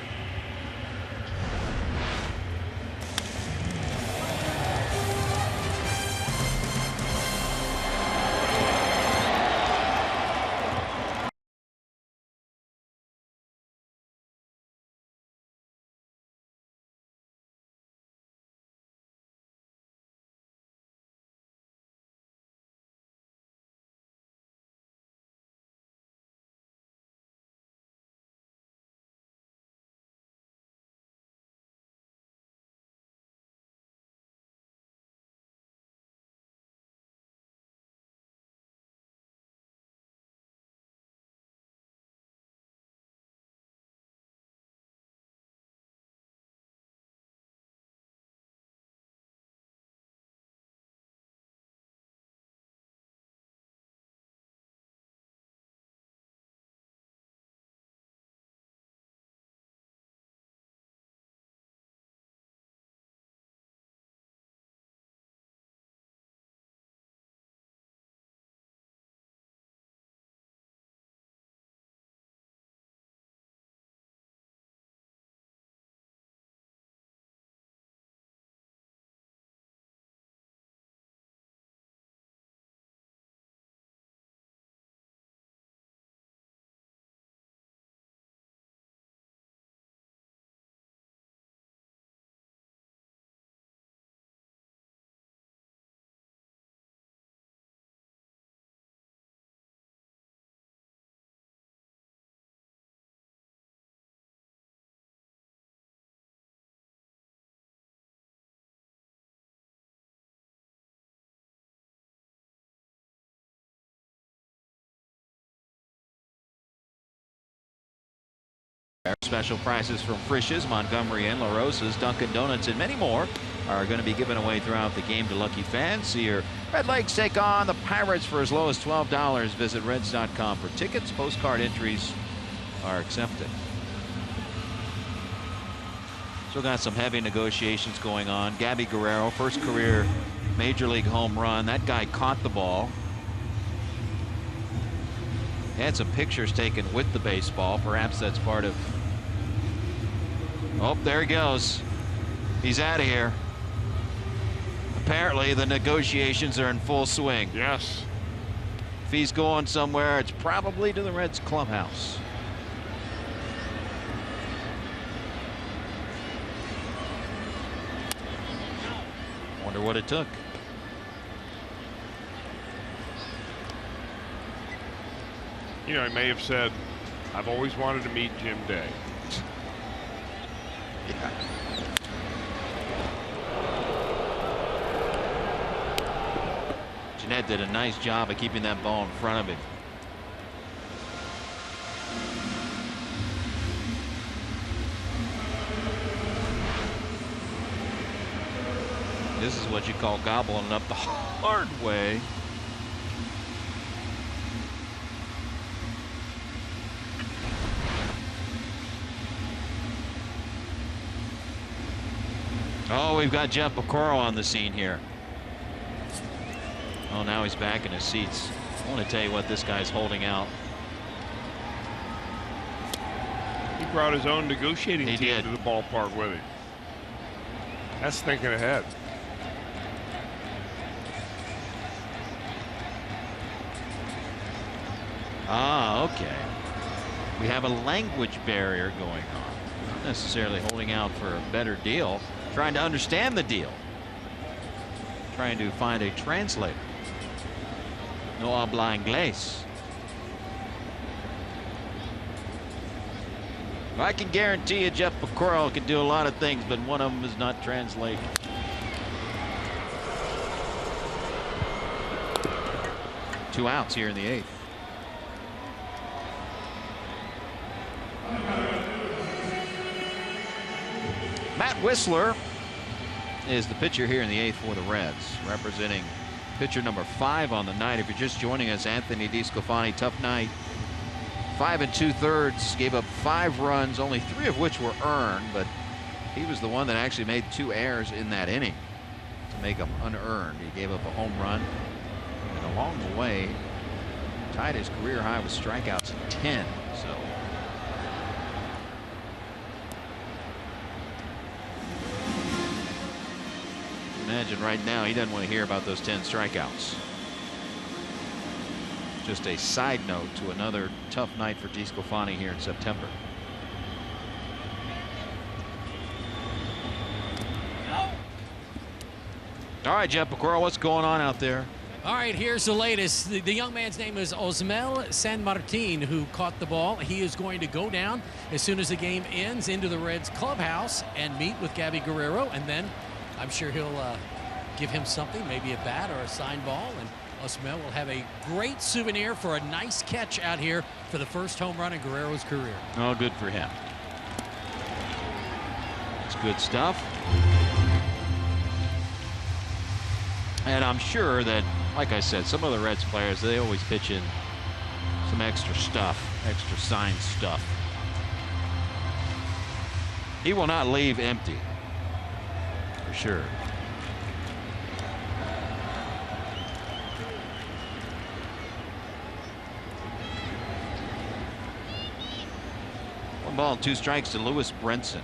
special prices from Frisch's, Montgomery Inn, La Rosa's, Dunkin' Donuts, and many more are going to be given away throughout the game to lucky fans. See your Red Lakes take on the Pirates for as low as $12. Visit Reds.com for tickets. Postcard entries are accepted. Still got some heavy negotiations going on. Gabby Guerrero, first career Major League home run. That guy caught the ball. Had some pictures taken with the baseball. Perhaps that's part of... Oh, there he goes. He's out of here. Apparently the negotiations are in full swing. Yes. If he's going somewhere, it's probably to the Reds clubhouse. Wonder what it took. You know, he may have said, I've always wanted to meet Jim Day. Yeah. Jeanette did a nice job of keeping that ball in front of him. This is what you call gobbling up the hard way. Oh, we've got Jeff Piccolo on the scene here. Oh, now he's back in his seats. I want to tell you what this guy's holding out. He brought his own negotiating team did. to the ballpark with him. That's thinking ahead. Ah, okay. We have a language barrier going on. Not necessarily holding out for a better deal. Trying to understand the deal. Trying to find a translator. No habla inglés. I can guarantee you Jeff Piccolo can do a lot of things, but one of them is not translate. Two outs here in the 8th. Matt Whistler is the pitcher here in the 8th for the Reds, representing pitcher number 5 on the night. If you're just joining us, Anthony DeSclafani, tough night. 5 2/3, gave up 5 runs, only 3 of which were earned, but he was the one that actually made 2 errors in that inning to make them unearned. He gave up a home run, and along the way tied his career high with strikeouts at 10. So imagine right now he doesn't want to hear about those 10 strikeouts. Just a side note to another tough night for DeSclafani here in September. All right, Jeff Piccolo, what's going on out there? All right, here's the latest. The young man's name is Osmel San Martin, who caught the ball. He is going to go down as soon as the game ends into the Reds clubhouse and meet with Gabby Guerrero, and then I'm sure he'll give him something, maybe a bat or a signed ball, and Osmel will have a great souvenir for a nice catch out here for the first home run in Guerrero's career. Oh, good for him. It's good stuff. And I'm sure that, like I said, some of the Reds players, they always pitch in some extra stuff, extra signed stuff. He will not leave empty, for sure. One ball and 2 strikes to Lewis Brinson.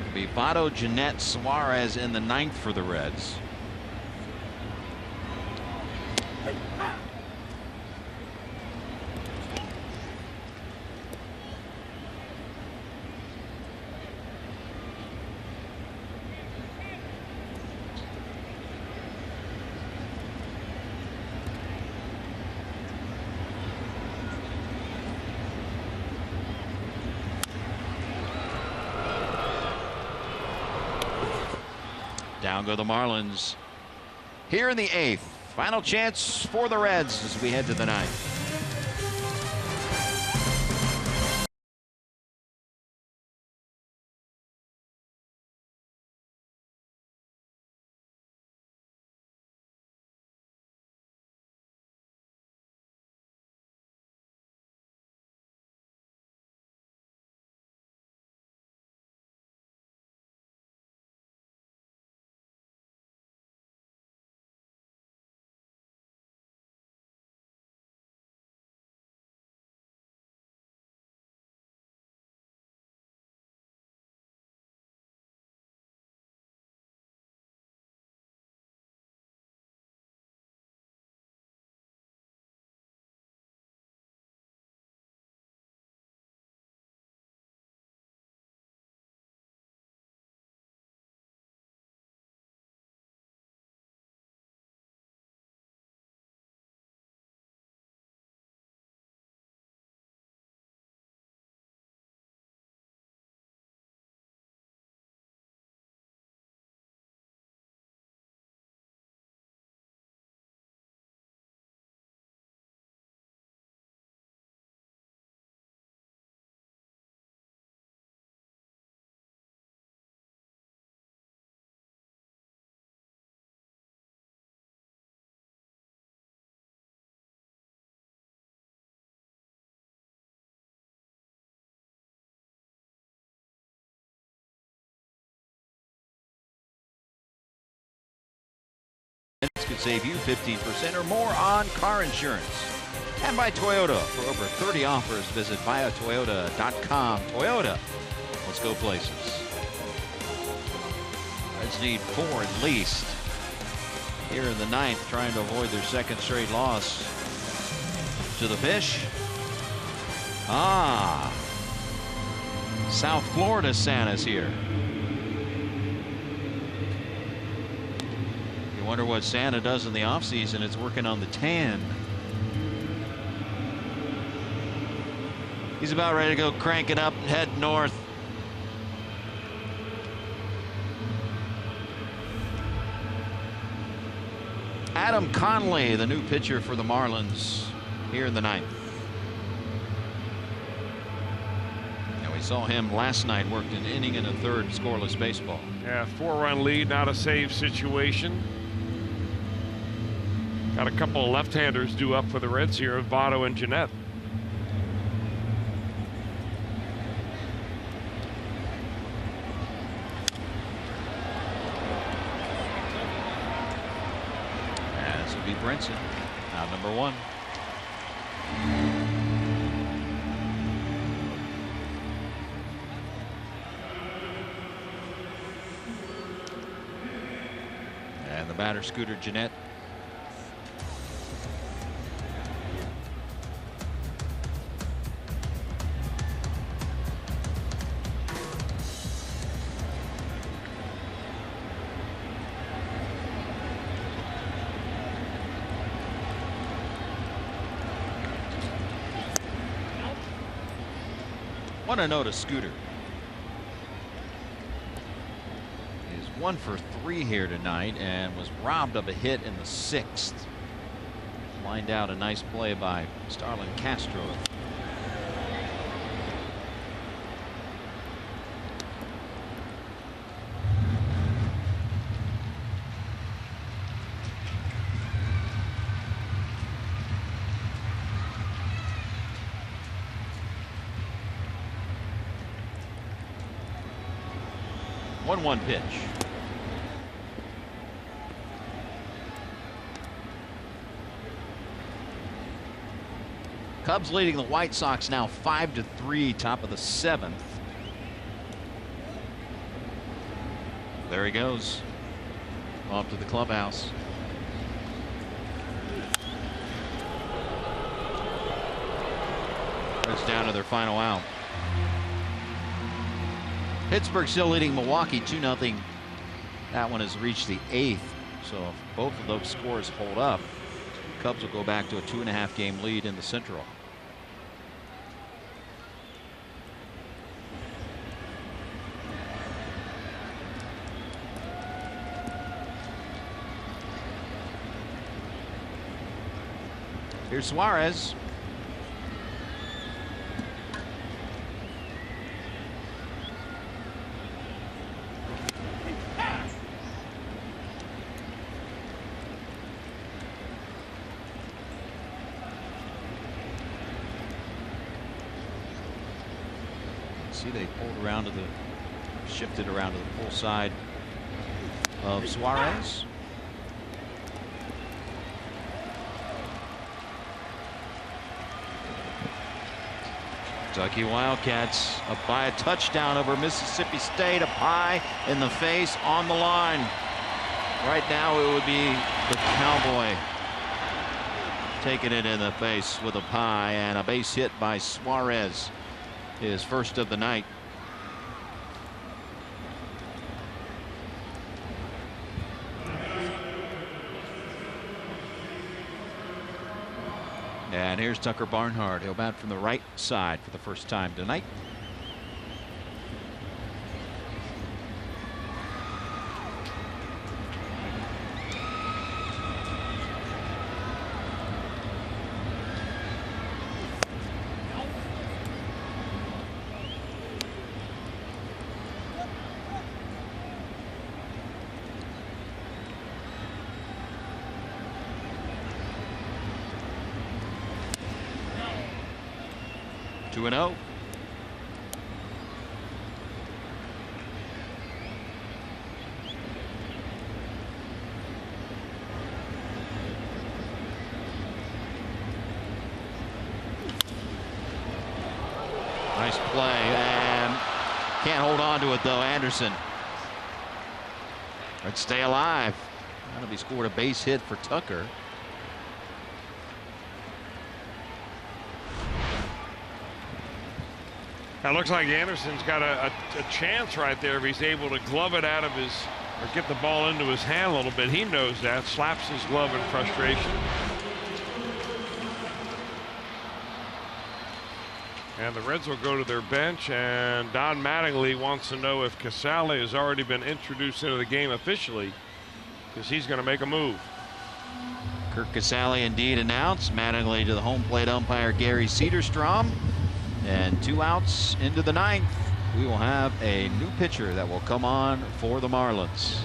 It'll be Votto, Jeanette, Suarez in the 9th for the Reds. Down go the Marlins here in the 8th. Final chance for the Reds as we head to the 9th. save you 15% or more on car insurance. And by Toyota. For over 30 offers, visit buyatoyota.com. Toyota. Let's go places. Reds need 4 at least. Here in the 9th, trying to avoid their second straight loss. To the pitch. South Florida Santa's here. You wonder what Santa does in the offseason. It's working on the tan. He's about ready to go crank it up and head north. Adam Conley, the new pitcher for the Marlins, here in the 9th. And we saw him last night, worked an inning and a third, scoreless baseball. Yeah, 4-run lead, not a save situation. Got a couple of left-handers due up for the Reds here, Votto and Jeanette. Brinson, out number 1. And the batter, Scooter Gennett. Want to note Scooter. He's 1 for 3 here tonight and was robbed of a hit in the 6th. Lined out a nice play by Starlin Castro. One pitch. Cubs leading the White Sox now 5-3, top of the 7th. There he goes. Off to the clubhouse. It's down to their final out. Pittsburgh still leading Milwaukee 2-0. That one has reached the 8th. So if both of those scores hold up, Cubs will go back to a 2.5 game lead in the Central. Here's Suarez. See, they pulled around to the, shifted around to the full side of Suarez. Kentucky Wildcats up by a touchdown over Mississippi State. Up high in the face, on the line. Right now it would be the Cowboy taking it in the face with a pie, and a base hit by Suarez, his first of the night. And here's Tucker Barnhart. He'll bat from the right side for the first time tonight. Two and 0. play and can't hold on to it though. Anderson. Let's stay alive. That'll be scored a base hit for Tucker. It looks like Anderson's got a chance right there if he's able to glove it out of his, or get the ball into his hand a little bit. He knows that. Slaps his glove in frustration. And the Reds will go to their bench, and Don Mattingly wants to know if Casale has already been introduced into the game officially, because he's going to make a move. Kirk Casale indeed announced. Mattingly to the home plate umpire Gary Cederstrom. And 2 outs into the 9th. We will have a new pitcher that will come on for the Marlins.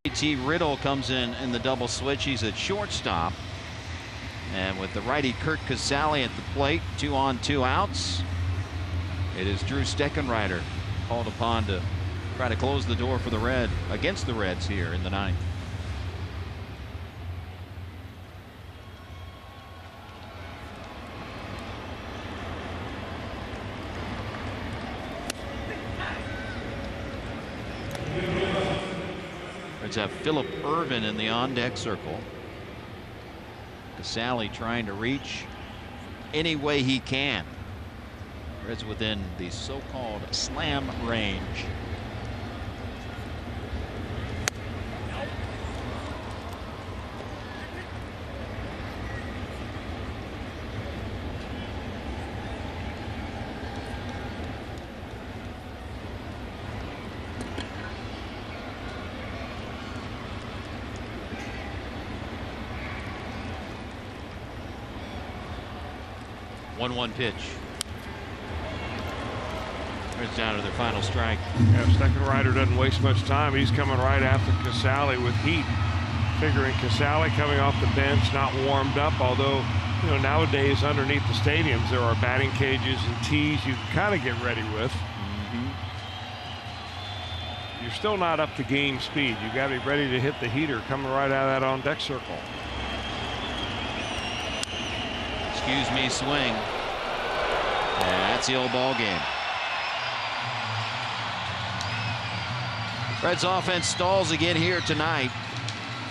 JT Riddle comes in the double switch. He's at shortstop. And with the righty Kurt Casale at the plate, 2 on 2 outs. It is Drew Steckenrider called upon to try to close the door for the against the Reds here in the 9th. Reds have Phillip Ervin in the on-deck circle. Casale trying to reach any way he can. Reds within the so-called slam range. One pitch. It's down to their final strike. Yeah, Steckenrider doesn't waste much time. He's coming right after Casale with heat. Figuring Casale coming off the bench, not warmed up, although, you know, nowadays underneath the stadiums there are batting cages and tees you can kind of get ready with. You're still not up to game speed. You got to be ready to hit the heater coming right out of that on deck circle. Excuse me, swing. And that's the old ball game. Reds offense stalls again here tonight.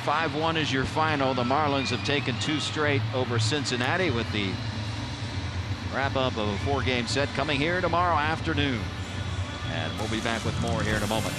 5-1 is your final. The Marlins have taken 2 straight over Cincinnati with the wrap-up of a 4-game set coming here tomorrow afternoon. And we'll be back with more here in a moment.